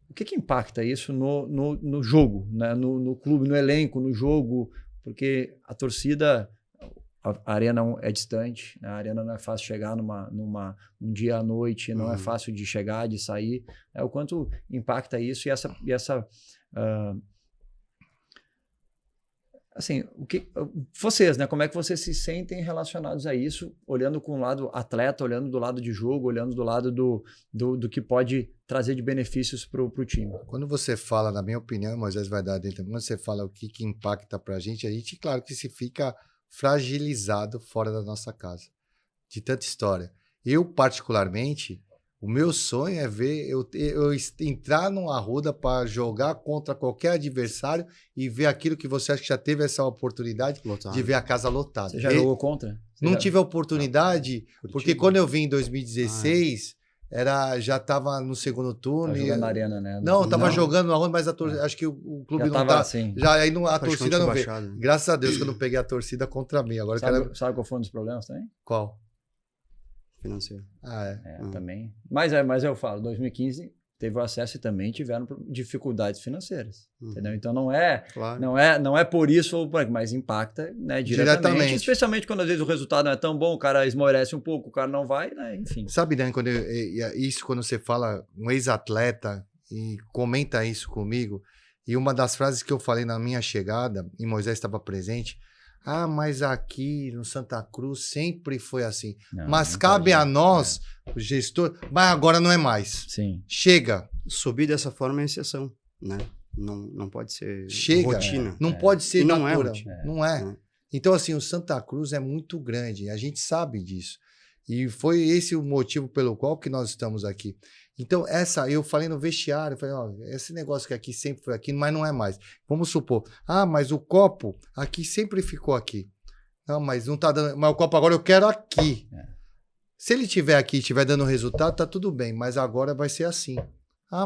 O que impacta isso no jogo, né? No clube, no elenco, no jogo? Porque a torcida, a arena é distante, né? A arena não é fácil chegar um dia à noite, não é fácil de chegar, de sair. O quanto impacta isso e essa assim, vocês, né? Como é que vocês se sentem relacionados a isso, olhando com o lado atleta, olhando do lado de jogo, olhando do lado do que pode trazer de benefícios para o time? Quando você fala, na minha opinião, Moisés vai dar dentro, quando você fala o que impacta para a gente, claro que se fica fragilizado fora da nossa casa, de tanta história. Eu, particularmente, o meu sonho é ver eu entrar no Arruda para jogar contra qualquer adversário e ver aquilo que você acha que já teve essa oportunidade de ver a casa lotada. Você já jogou contra? Não tive a oportunidade, porque quando eu vim em 2016, já estava no segundo turno. Tava jogando na arena, né? Não, estava jogando na onda, mas acho que o clube já não tá. Assim. Já aí a torcida não veio. Graças a Deus que eu não peguei a torcida contra mim. Agora sabe qual foi um dos problemas também? Qual? Financeiro. Também. Mas eu falo, 2015 teve o acesso e também tiveram dificuldades financeiras, entendeu? Então não é por isso, mas impacta, né, diretamente, especialmente quando às vezes o resultado não é tão bom, o cara esmorece um pouco, o cara não vai, né, enfim. Sabe, Dani, quando você fala um ex-atleta e comenta isso comigo, e uma das frases que eu falei na minha chegada, e Moisés estava presente, mas aqui no Santa Cruz sempre foi assim. Mas cabe a nós, o gestor, mas agora não é mais. Sim. Chega. Subir dessa forma é exceção, né? Não pode ser rotina. Não pode ser natural. Não é rotina. Não é. Então, assim, o Santa Cruz é muito grande. A gente sabe disso. E foi esse o motivo pelo qual que nós estamos aqui. Então, eu falei no vestiário, esse negócio que aqui sempre foi aqui, mas não é mais. Vamos supor, mas o copo aqui sempre ficou aqui. Não, mas não tá dando, mas o copo agora eu quero aqui. Se ele estiver aqui e estiver dando resultado, tá tudo bem, mas agora vai ser assim.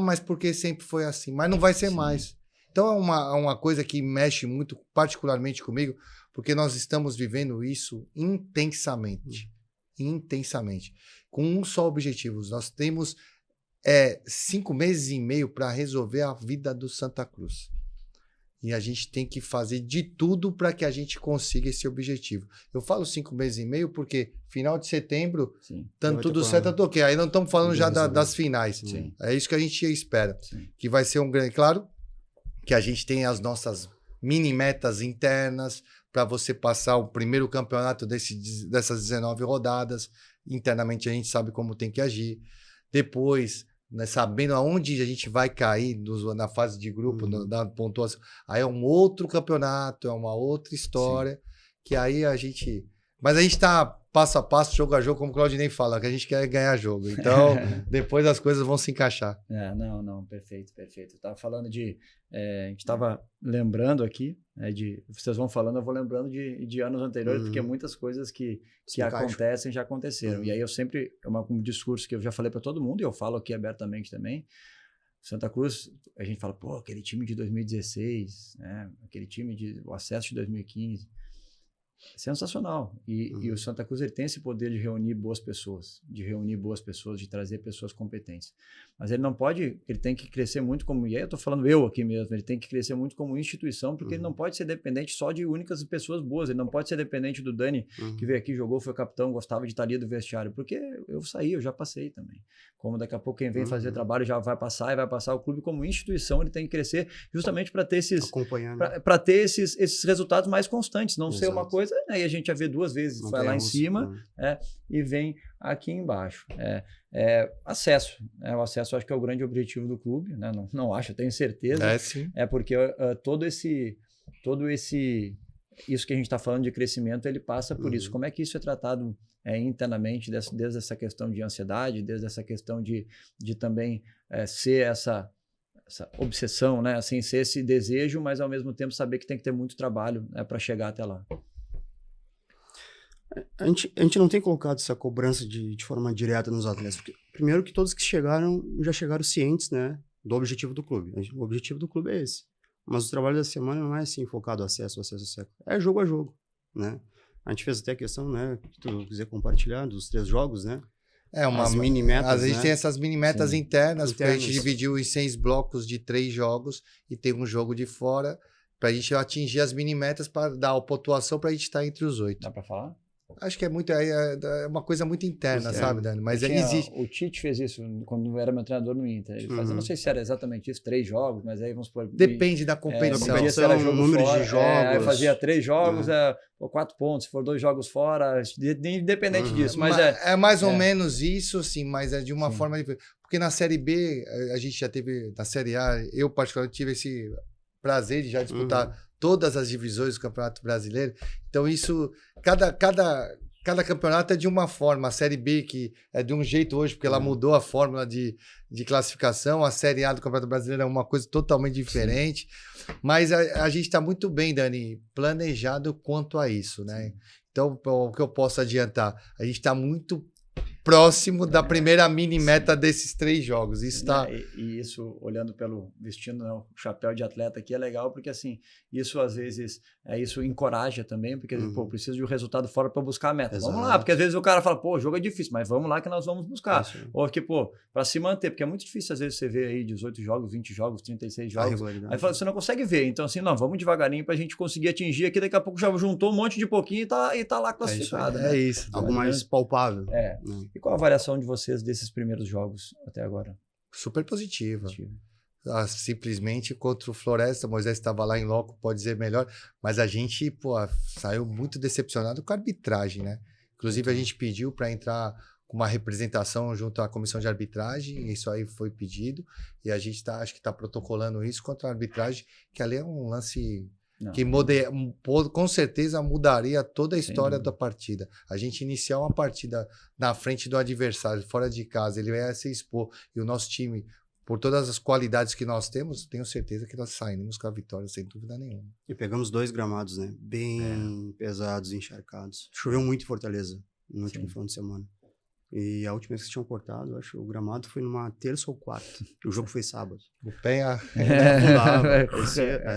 Mas porque sempre foi assim, mas não vai ser mais. Então, é uma coisa que mexe muito, particularmente comigo, porque nós estamos vivendo isso intensamente. Intensamente. Com um só objetivo. Nós temos 5 meses e meio para resolver a vida do Santa Cruz. E a gente tem que fazer de tudo para que a gente consiga esse objetivo. Eu falo 5 meses e meio porque final de setembro, estando tudo certo, eu ok. Aí não estamos falando já das finais. Sim. É isso que a gente espera. Sim. Que vai ser um grande... Claro que a gente tem as nossas mini metas internas para você passar o primeiro campeonato dessas 19 rodadas. Internamente a gente sabe como tem que agir. Depois, né, sabendo aonde a gente vai cair na fase de grupo, da pontuação, aí é um outro campeonato, é uma outra história, que aí a gente... Mas a gente está passo a passo, jogo a jogo, como o Claudinei fala, que a gente quer ganhar jogo. Então, depois as coisas vão se encaixar. Não, perfeito. Eu estava falando a gente estava lembrando aqui, vocês vão falando, eu vou lembrando de anos anteriores, porque muitas coisas que acontecem já aconteceram. E aí eu sempre, um discurso que eu já falei para todo mundo, e eu falo aqui abertamente também, Santa Cruz, a gente fala, aquele time de 2016, né? Aquele time o acesso de 2015, sensacional. E o Santa Cruz ele tem esse poder de reunir boas pessoas, de trazer pessoas competentes. Mas ele não pode, ele tem que crescer muito como, e aí eu estou falando eu aqui mesmo, ele tem que crescer muito como instituição, porque ele não pode ser dependente só de únicas pessoas boas, ele não pode ser dependente do Dani, que veio aqui, jogou, foi capitão, gostava de estar ali do vestiário, porque eu saí, eu já passei também. Como daqui a pouco quem vem fazer trabalho já vai passar, e vai passar o clube como instituição, ele tem que crescer justamente para ter esses resultados mais constantes, não ser uma coisa, aí a gente já vê 2 vezes, vai lá em cima e vem aqui embaixo. Acesso. O acesso acho que é o grande objetivo do clube, né? Não acho, eu tenho certeza. Sim. Porque todo esse isso que a gente está falando de crescimento, ele passa por isso. Como é que isso é tratado internamente, desde essa questão de ansiedade, desde essa questão de também ser essa obsessão, né? Assim, ser esse desejo, mas ao mesmo tempo saber que tem que ter muito trabalho, né, para chegar até lá. A gente não tem colocado essa cobrança de forma direta nos atletas, porque primeiro que todos que chegaram, já chegaram cientes, né, do objetivo do clube. O objetivo do clube é esse. Mas o trabalho da semana não é assim, focado acesso. É jogo a jogo, né? A gente fez até a questão, né, que tu quiser compartilhar, dos 3 jogos, né? As mini-metas, a gente tem essas mini-metas internas, porque a gente dividiu em 6 blocos de 3 jogos e tem um jogo de fora para a gente atingir as mini-metas para dar a pontuação para a gente estar entre os 8. Dá para falar? Acho que é uma coisa muito interna, sabe, Dani? Mas existe. O Tite fez isso quando era meu treinador no Inter. Ele fazia, não sei se era exatamente isso, 3 jogos, mas aí vamos supor... Depende da competição. Se era jogo número fora, de jogos. Aí fazia 3 jogos, 4 pontos. Se for 2 jogos fora, independente disso. Mas é mais ou menos isso, sim, mas é de uma forma diferente. Porque na Série B, a gente já teve, na Série A, eu particularmente tive esse prazer de já disputar todas as divisões do Campeonato Brasileiro. Então, isso, cada campeonato é de uma forma. A Série B, que é de um jeito hoje, porque ela mudou a fórmula de classificação. A Série A do Campeonato Brasileiro é uma coisa totalmente diferente. Mas a gente está muito bem, Dani, planejado quanto a isso, né? Então, o que eu posso adiantar? A gente está muito próximo da primeira mini meta desses 3 jogos. Isso tá... E isso, olhando vestindo o chapéu de atleta aqui, é legal, porque assim, isso às vezes, isso encoraja também, porque, pô, preciso de um resultado fora para buscar a meta. Exato. Vamos lá, porque às vezes o cara fala, pô, o jogo é difícil, mas vamos lá que nós vamos buscar. Ou que, pô, para se manter, porque é muito difícil às vezes você ver aí 18 jogos, 20 jogos, 36 jogos, aí você não consegue ver. Então assim, não, vamos devagarinho pra gente conseguir atingir aqui, daqui a pouco já juntou um monte de pouquinho e tá lá classificado. É isso. Algo mais palpável. E qual a avaliação de vocês desses primeiros jogos até agora? Super positiva. Simplesmente contra o Floresta, Moisés estava lá em loco, pode dizer melhor, mas a gente, pô, saiu muito decepcionado com a arbitragem, né? Inclusive a gente pediu para entrar com uma representação junto à comissão de arbitragem, isso aí foi pedido, e a gente acho que está protocolando isso contra a arbitragem, que ali é um lance que com certeza mudaria toda a história da partida. A gente iniciar uma partida na frente do adversário, fora de casa, ele vai se expor, e o nosso time, por todas as qualidades que nós temos, tenho certeza que nós saímos com a vitória, sem dúvida nenhuma. E pegamos 2 gramados, né? Bem pesados, encharcados. Choveu muito em Fortaleza no último final de semana. E a última vez que tinham cortado, eu acho que o gramado foi numa terça ou quarta. O jogo foi sábado. O Penha...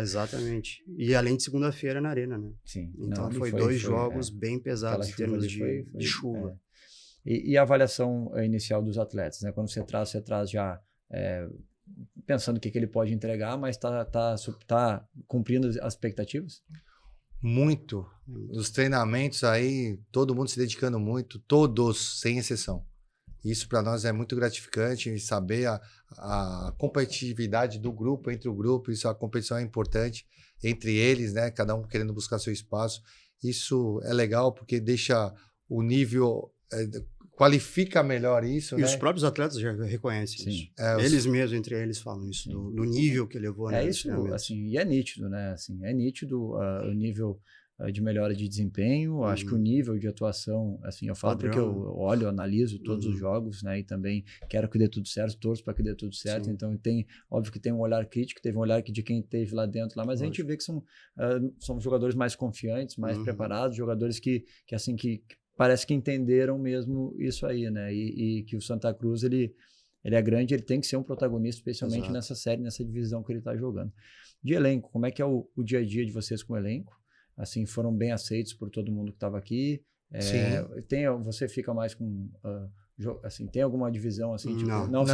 Exatamente. E além de segunda-feira na arena, né? Sim. Então foi 2 jogos bem pesados em termos de chuva. E a avaliação inicial dos atletas, né? Quando você traz já pensando o que ele pode entregar, mas tá cumprindo as expectativas? Muito. Os treinamentos aí, todo mundo se dedicando muito, todos, sem exceção. Isso para nós é muito gratificante, saber a competitividade do grupo, entre o grupo, isso, a competição é importante entre eles, né? Cada um querendo buscar seu espaço. Isso é legal porque deixa o nível, qualifica melhor isso, e né? os próprios atletas já reconhecem isso. Eles mesmos, entre eles, falam isso, do nível que levou. Isso, assim, e é nítido, né? Assim, é nítido o nível de melhora de desempenho, acho que o nível de atuação, assim, eu falo porque eu olho, analiso todos os jogos, né? E também quero que dê tudo certo, torço para que dê tudo certo. Então óbvio que tem um olhar crítico, teve um olhar de quem esteve lá dentro, mas a gente vê que são jogadores mais confiantes, mais preparados, jogadores que parece que entenderam mesmo isso aí, né? E que o Santa Cruz, ele é grande, ele tem que ser um protagonista, especialmente nessa série, nessa divisão que ele está jogando. De elenco, como é que é o dia a dia de vocês com o elenco? Assim, foram bem aceitos por todo mundo que estava aqui? Você fica mais com... assim, tem alguma divisão assim? Tipo, não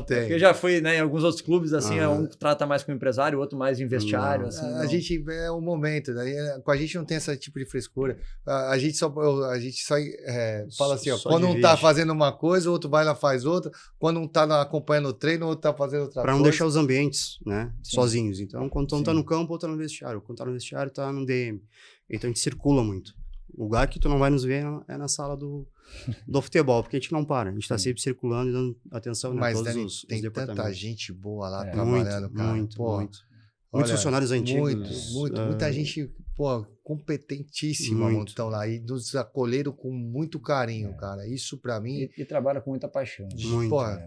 tem. Porque eu já fui, né, em alguns outros clubes, assim, um trata mais com empresário, o outro mais em vestiário. Assim, a gente é o momento, né? Com a gente não tem esse tipo de frescura. A gente só fala assim, quando um tá fazendo uma coisa, o outro vai lá faz outra. Quando um tá acompanhando o treino, o outro tá fazendo outra coisa. Para não deixar os ambientes, né, sozinhos. Então, quando um tá no campo, outro tá no vestiário. Quando tá no vestiário, tá no DM. Então, a gente circula muito. O lugar que tu não vai nos ver é na sala do futebol, porque a gente não para. A gente tá sempre circulando e dando atenção a todos os tem departamentos. tanta gente boa lá trabalhando, cara. Muito. Muitos funcionários antigos. Muita gente, competentíssima estão lá e nos acolheram com muito carinho, cara. Isso pra mim... E trabalha com muita paixão.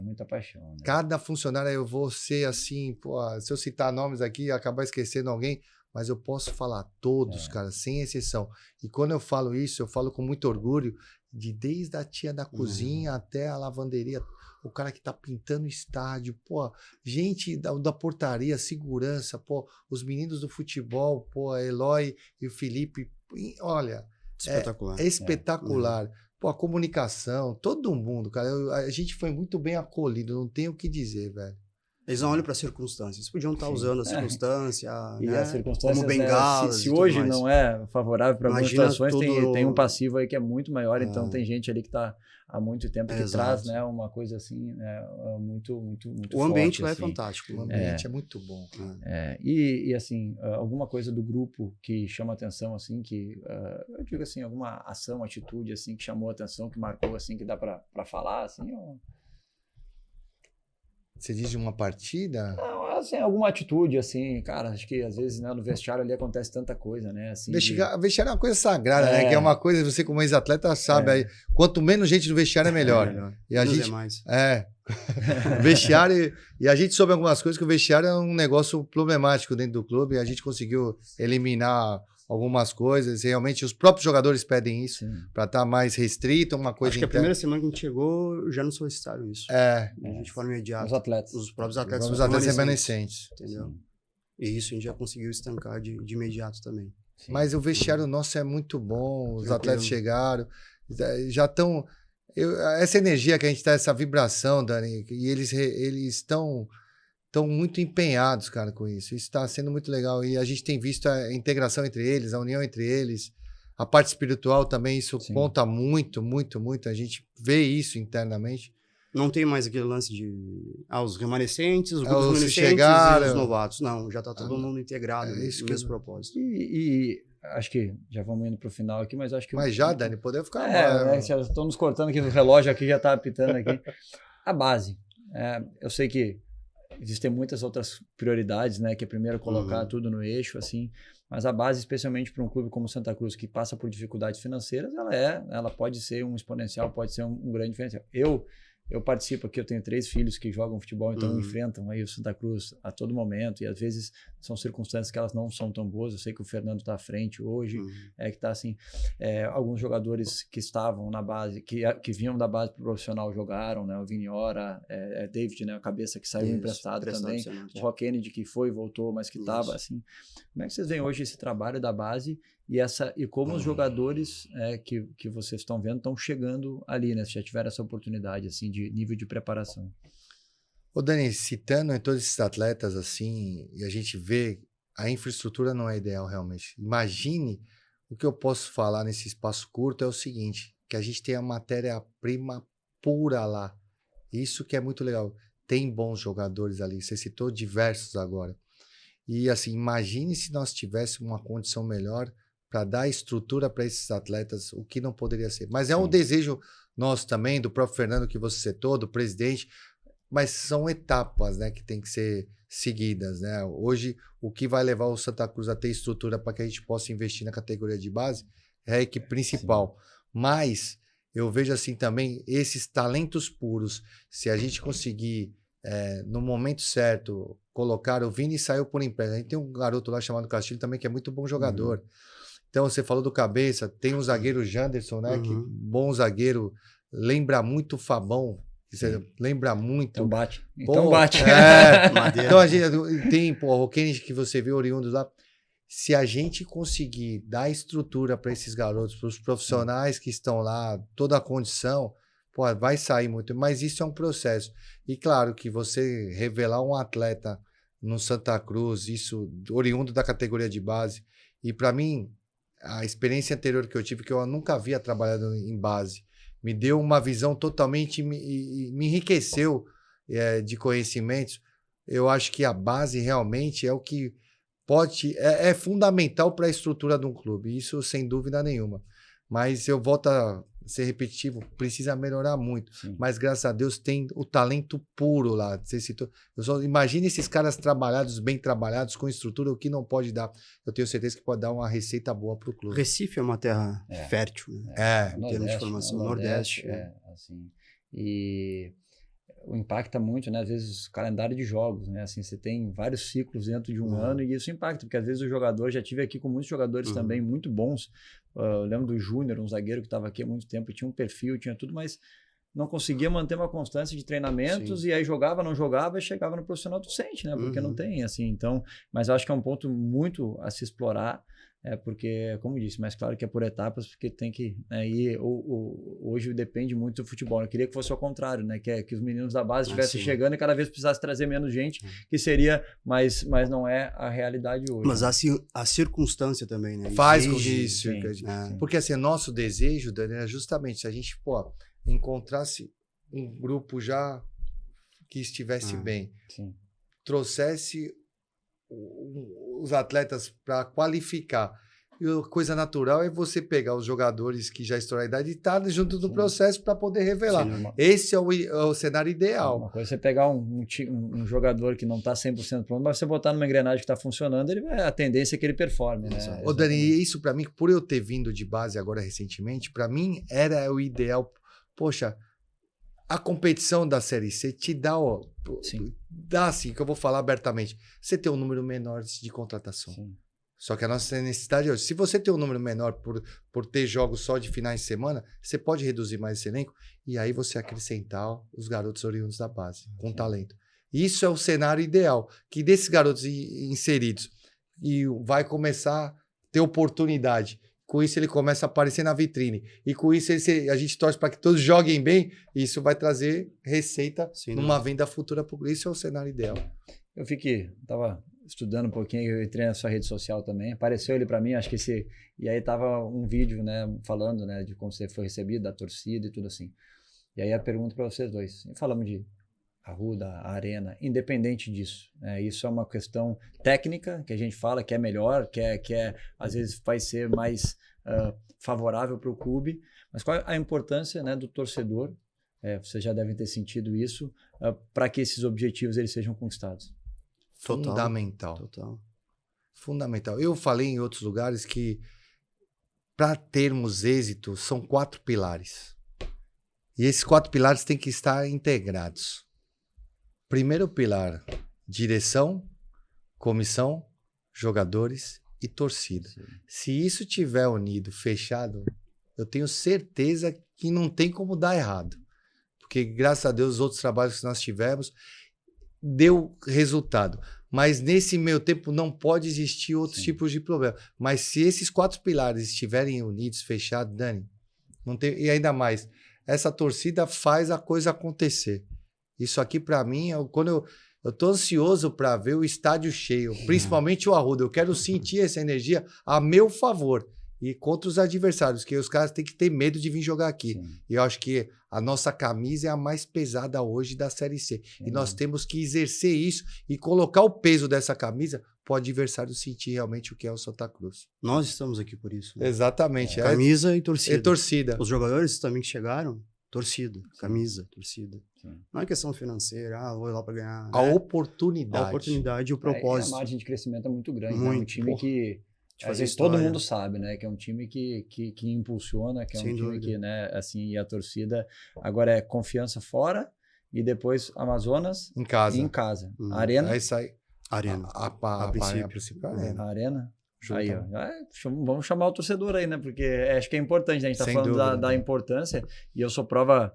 Muita paixão. Né? Cada funcionário, eu vou ser assim, se eu citar nomes aqui, acabar esquecendo alguém, mas eu posso falar todos, cara, sem exceção. E quando eu falo isso, eu falo com muito orgulho, desde a tia da cozinha até a lavanderia, o cara que tá pintando o estádio, gente da portaria, segurança, os meninos do futebol, a Eloy e o Felipe, olha, espetacular. É espetacular. A comunicação, todo mundo, cara, a gente foi muito bem acolhido, não tenho o que dizer, velho. Eles não olham para as circunstâncias. Eles podiam estar usando a circunstância, e as circunstâncias, como bengalas. Se hoje não é favorável para algumas situações, tem um passivo aí que é muito maior. Então tem gente ali que está há muito tempo que traz, né, uma coisa assim, muito o ambiente forte, lá assim. É fantástico. O ambiente é muito bom. E assim, alguma coisa do grupo que chama atenção, assim, que eu digo assim, alguma ação, atitude assim que chamou atenção, que marcou, assim, que dá para falar, assim. Você diz de uma partida? Não, assim, alguma atitude, assim, cara, acho que às vezes, né, no vestiário ali acontece tanta coisa, né? Assim, vestiário é uma coisa sagrada, né? Que é uma coisa, você como ex-atleta sabe, aí, quanto menos gente no vestiário é melhor. E a gente... vestiário, e a gente soube algumas coisas que o vestiário é um negócio problemático dentro do clube, e a gente conseguiu eliminar algumas coisas. E realmente os próprios jogadores pedem isso para estar mais restrito, uma coisa Acho que a primeira semana que a gente chegou, já não solicitaram isso. É. A gente foi imediato. Os atletas. Os próprios atletas. Os atletas remanescentes. Entendeu? E isso a gente já conseguiu estancar de imediato também. Sim. Mas o vestiário nosso é muito bom, os Tranquilo. atletas chegaram, já estão... Essa energia que a gente tá, essa vibração, Dani, e eles estão muito empenhados, cara, com isso. Isso está sendo muito legal. E a gente tem visto a integração entre eles, a união entre eles, a parte espiritual também, isso Sim. conta muito, muito, muito. A gente vê isso internamente. Não tem mais aquele lance de os remanescentes, os grupos Os que remanescentes chegaram. e os novatos. Não, já está todo mundo integrado isso no que mesmo propósito. E acho que já vamos indo para o final aqui, mas acho que... Mas já, Dani, podemos ficar já estão nos cortando aqui, o relógio aqui já está apitando aqui. A base. Eu sei que existem muitas outras prioridades, né? Que é primeiro colocar tudo no eixo, assim. Mas a base, especialmente para um clube como Santa Cruz, que passa por dificuldades financeiras, ela pode ser um exponencial, pode ser um grande diferencial. Eu participo aqui, eu tenho 3 filhos que jogam futebol, então enfrentam aí o Santa Cruz a todo momento, e às vezes são circunstâncias que elas não são tão boas. Eu sei que o Fernando está à frente hoje, que está assim, alguns jogadores que estavam na base, que vinham da base profissional jogaram, né? O Viniora, David, né? A cabeça que saiu emprestado também, o Rock Kennedy que foi e voltou, mas que estava assim. Como é que vocês veem hoje esse trabalho da base e como os jogadores que vocês estão vendo estão chegando ali, né? Se já tiveram essa oportunidade, assim, de nível de preparação. Ô, Dani, citando em todos esses atletas, assim, e a gente vê, a infraestrutura não é ideal, realmente. Imagine, o que eu posso falar nesse espaço curto é o seguinte, que a gente tem a matéria-prima pura lá. Isso que é muito legal. Tem bons jogadores ali, você citou diversos agora. E, assim, imagine se nós tivéssemos uma condição melhor para dar estrutura para esses atletas, o que não poderia ser. Mas é um desejo nosso também, do próprio Fernando que você citou, do presidente, mas são etapas, né, que tem que ser seguidas, né? Hoje, o que vai levar o Santa Cruz a ter estrutura para que a gente possa investir na categoria de base é a equipe principal. Mas eu vejo assim também esses talentos puros, se a gente conseguir, no momento certo, colocar... O Vini saiu por empréstimo. A gente tem um garoto lá chamado Castilho também, que é muito bom jogador. Então, você falou do cabeça, tem um zagueiro Janderson, né? Que bom zagueiro, lembra muito o Fabão. Você lembra muito. Então bate. Então a gente tem, o Kennedy que você viu oriundos lá. Se a gente conseguir dar estrutura para esses garotos, para os profissionais que estão lá, toda a condição, vai sair muito. Mas isso é um processo. E claro que você revelar um atleta no Santa Cruz, isso oriundo da categoria de base, e para mim, a experiência anterior que eu tive, que eu nunca havia trabalhado em base, me deu uma visão totalmente, me enriqueceu de conhecimentos. Eu acho que a base realmente é o que é fundamental para a estrutura de um clube, isso sem dúvida nenhuma. Mas eu volto a ser repetitivo, precisa melhorar muito. Sim. Mas graças a Deus tem o talento puro lá. Você citou, imagine esses caras trabalhados, bem trabalhados, com estrutura, o que não pode dar. Eu tenho certeza que pode dar uma receita boa para o clube. Recife é uma terra fértil, né? Em termos de formação. Nordeste. Assim. E impacta muito, né? Às vezes o calendário de jogos, né? Assim, você tem vários ciclos dentro de um ano e isso impacta, porque às vezes o jogador, já tive aqui com muitos jogadores também muito bons. Eu lembro do Júnior, um zagueiro que estava aqui há muito tempo, tinha um perfil, tinha tudo, mas não conseguia manter uma constância de treinamentos. Sim. E aí jogava, não jogava e chegava no profissional, tu sente, né? Porque não tem, assim, então... Mas eu acho que é um ponto muito a se explorar, porque, como disse, mas claro que é por etapas, porque tem que... hoje depende muito do futebol. Eu queria que fosse ao contrário, né? Que os meninos da base estivessem chegando e cada vez precisasse trazer menos gente, que seria... Mas não é a realidade hoje. Mas a circunstância também, né? Faz com isso. Porque, assim, nosso desejo, Dani, é justamente se a gente, encontrasse um grupo já que estivesse bem, trouxesse os atletas para qualificar. E a coisa natural é você pegar os jogadores que já estão na idade e estar junto do processo para poder revelar. Sim, esse é o cenário ideal. Uma coisa é você pegar um jogador que não está 100% pronto, mas você botar numa engrenagem que está funcionando, a tendência é que ele performe. Né? Ô, Dani, isso para mim, por eu ter vindo de base agora recentemente, para mim era o ideal. Poxa, a competição da Série C te dá, dá assim, que eu vou falar abertamente, você tem um número menor de contratação. Sim. Só que a nossa necessidade hoje, se você tem um número menor por ter jogos só de finais de semana, você pode reduzir mais esse elenco e aí você acrescentar os garotos oriundos da base, com talento. Isso é o cenário ideal, que desses garotos inseridos e vai começar a ter oportunidade. Com isso ele começa a aparecer na vitrine. E com isso a gente torce para que todos joguem bem e isso vai trazer receita numa venda futura. Isso é o cenário ideal. Eu estava estudando um pouquinho, eu entrei na sua rede social também, apareceu ele para mim, acho que e aí tava um vídeo, né, falando, né, de como você foi recebido, da torcida e tudo assim. E aí a pergunta para vocês dois, falamos de Arruda, a Arena, independente disso, né, isso é uma questão técnica, que a gente fala que é melhor, que às vezes vai ser mais favorável para o clube, mas qual é a importância, né, do torcedor, vocês já devem ter sentido isso, para que esses objetivos eles sejam conquistados? Fundamental. Eu falei em outros lugares que para termos êxito são 4 pilares. E esses 4 pilares têm que estar integrados. Primeiro pilar, direção, comissão, jogadores e torcida. Sim. Se isso tiver unido, fechado, eu tenho certeza que não tem como dar errado. Porque graças a Deus os outros trabalhos que nós tivemos deu resultado. Mas nesse meio tempo não pode existir outros tipos de problema. Mas se esses 4 pilares estiverem unidos, fechados, Dani, não tem, e ainda mais, essa torcida faz a coisa acontecer. Isso aqui para mim, quando eu tô ansioso para ver o estádio cheio, principalmente o Arruda. Eu quero sentir essa energia a meu favor. E contra os adversários, que os caras têm que ter medo de vir jogar aqui. Sim. E eu acho que a nossa camisa é a mais pesada hoje da Série C. Sim. E nós temos que exercer isso e colocar o peso dessa camisa para o adversário sentir realmente o que é o Santa Cruz. Nós estamos aqui por isso. Né? Exatamente. Camisa e torcida. E torcida. Os jogadores também que chegaram, torcida. Camisa, torcida. Sim. Não é questão financeira, vou lá para ganhar. A oportunidade. A oportunidade e o propósito. A margem de crescimento é muito grande. Muito. É um time que... todo mundo sabe, né? Que é um time que impulsiona, que é um time que, né, assim, e a torcida agora é confiança fora e depois Amazonas em casa. E em casa. Arena. Aí sai Arena. A princípio. A Arena. Aí, ó, vamos chamar o torcedor aí, né? Porque acho que é importante, né? A gente tá falando da importância e eu sou prova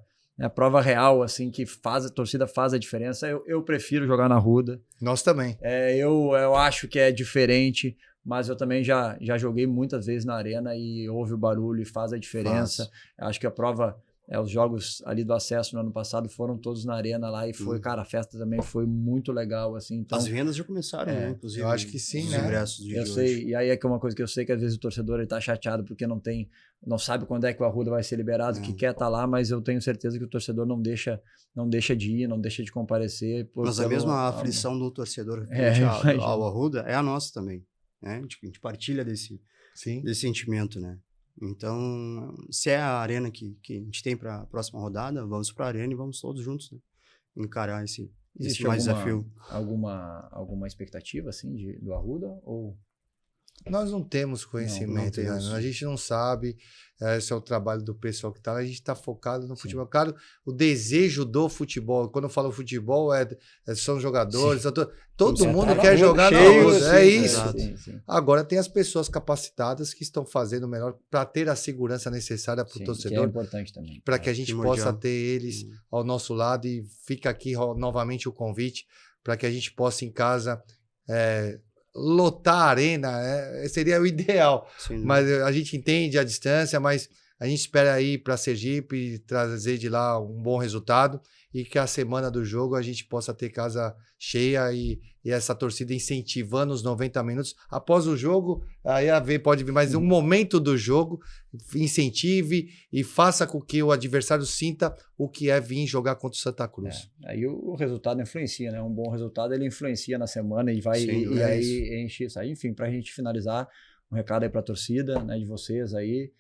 real, assim, que a torcida faz a diferença. Eu prefiro jogar na Arruda. Nós também. Eu acho que é diferente. Mas eu também já joguei muitas vezes na Arena e ouve o barulho e faz a diferença. Acho que a prova, os jogos ali do acesso no ano passado foram todos na Arena lá e foi, cara, a festa também foi muito legal, assim. Então, as vendas já começaram, né? Inclusive. Eu acho que sim, né? Ingressos de sei, e aí é que uma coisa que eu sei que às vezes o torcedor ele tá chateado porque não sabe quando é que o Arruda vai ser liberado, que quer estar lá, mas eu tenho certeza que o torcedor não deixa de ir, não deixa de comparecer. Mas a mesma aflição do torcedor ao Arruda é a nossa também. Né? A gente partilha desse sentimento, né? Então, se é a Arena que a gente tem para a próxima rodada, vamos para a Arena e vamos todos juntos, né? Encarar esse mais desafio. Alguma expectativa assim do Arruda ou nós não temos conhecimento, não temos. A gente não sabe. Esse é o trabalho do pessoal que está lá. A gente está focado no futebol. Claro, o desejo do futebol. Quando eu falo futebol, são jogadores. Todo mundo quer jogar na Arruda. É isso. Sim. Agora tem as pessoas capacitadas que estão fazendo o melhor para ter a segurança necessária para o torcedor. Que é importante também. Para que a gente possa ter eles ao nosso lado. E fica aqui novamente o convite para que a gente possa em casa lotar a Arena, seria o ideal. Sim, mas a gente entende a distância, mas a gente espera ir para Sergipe e trazer de lá um bom resultado e que a semana do jogo a gente possa ter casa cheia e essa torcida incentivando os 90 minutos. Após o jogo, aí pode vir mais um momento do jogo, incentive e faça com que o adversário sinta o que é vir jogar contra o Santa Cruz. Aí o resultado influencia, né? Um bom resultado ele influencia na semana e vai aí enche isso aí. Enfim, para a gente finalizar, um recado aí para a torcida, né, de vocês aí.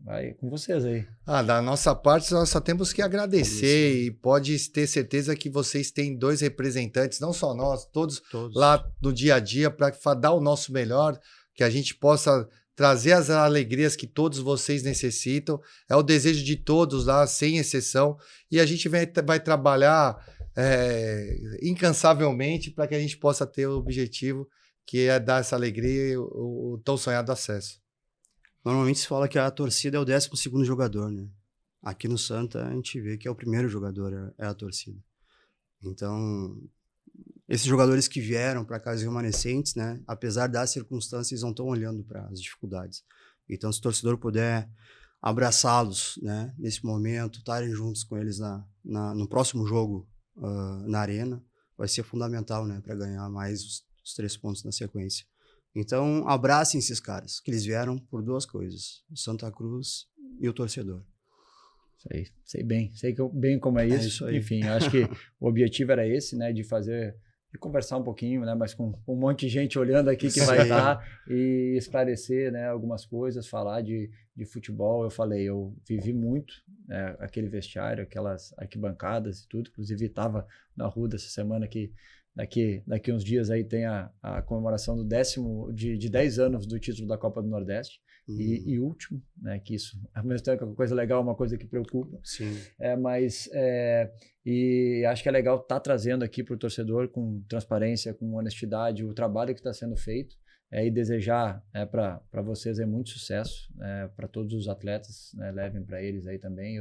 Vai com vocês aí. Da nossa parte, nós só temos que agradecer e pode ter certeza que vocês têm 2 representantes, não só nós, todos lá no dia a dia, para dar o nosso melhor, que a gente possa trazer as alegrias que todos vocês necessitam. É o desejo de todos lá, sem exceção. E a gente vai trabalhar incansavelmente para que a gente possa ter o objetivo que é dar essa alegria e o tão sonhado acesso. Normalmente se fala que a torcida é o 12º jogador, né? Aqui no Santa a gente vê que é o primeiro jogador, é a torcida. Então, esses jogadores que vieram para cá, os remanescentes, né? Apesar das circunstâncias, eles não estão olhando para as dificuldades. Então, se o torcedor puder abraçá-los, né? Nesse momento, estarem juntos com eles no próximo jogo na arena, vai ser fundamental, né? Para ganhar mais os 3 pontos na sequência. Então, abracem esses caras, que eles vieram por 2 coisas, o Santa Cruz e o torcedor. Sei bem como é isso. Isso aí. Enfim, acho que o objetivo era esse, né, de conversar um pouquinho, né, mas com um monte de gente olhando aqui que vai estar e esclarecer, né, algumas coisas, falar de futebol. Eu vivi muito, né, aquele vestiário, aquelas arquibancadas e tudo, inclusive estava na Ruda essa semana que daqui uns dias aí tem a comemoração do 10 anos do título da Copa do Nordeste. E último, né, que isso, ao mesmo tempo que é uma coisa legal, uma coisa que preocupa. Sim. E acho que é legal estar trazendo aqui para o torcedor com transparência, com honestidade, o trabalho que está sendo feito, e desejar para vocês muito sucesso, para todos os atletas, né, levem para eles aí também.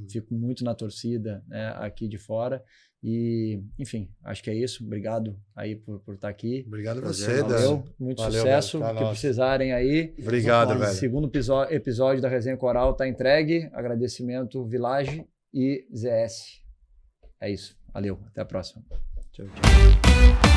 Fico muito na torcida, né, aqui de fora. E, enfim, acho que é isso. Obrigado aí por estar aqui. Obrigado a você, Valeu, Dani. muito Valeu, sucesso. velho, O que precisarem aí. Obrigado, velho. Segundo episódio da Resenha Coral está entregue. Agradecimento Village e ZS. É isso. Valeu. Até a próxima. Tchau, tchau.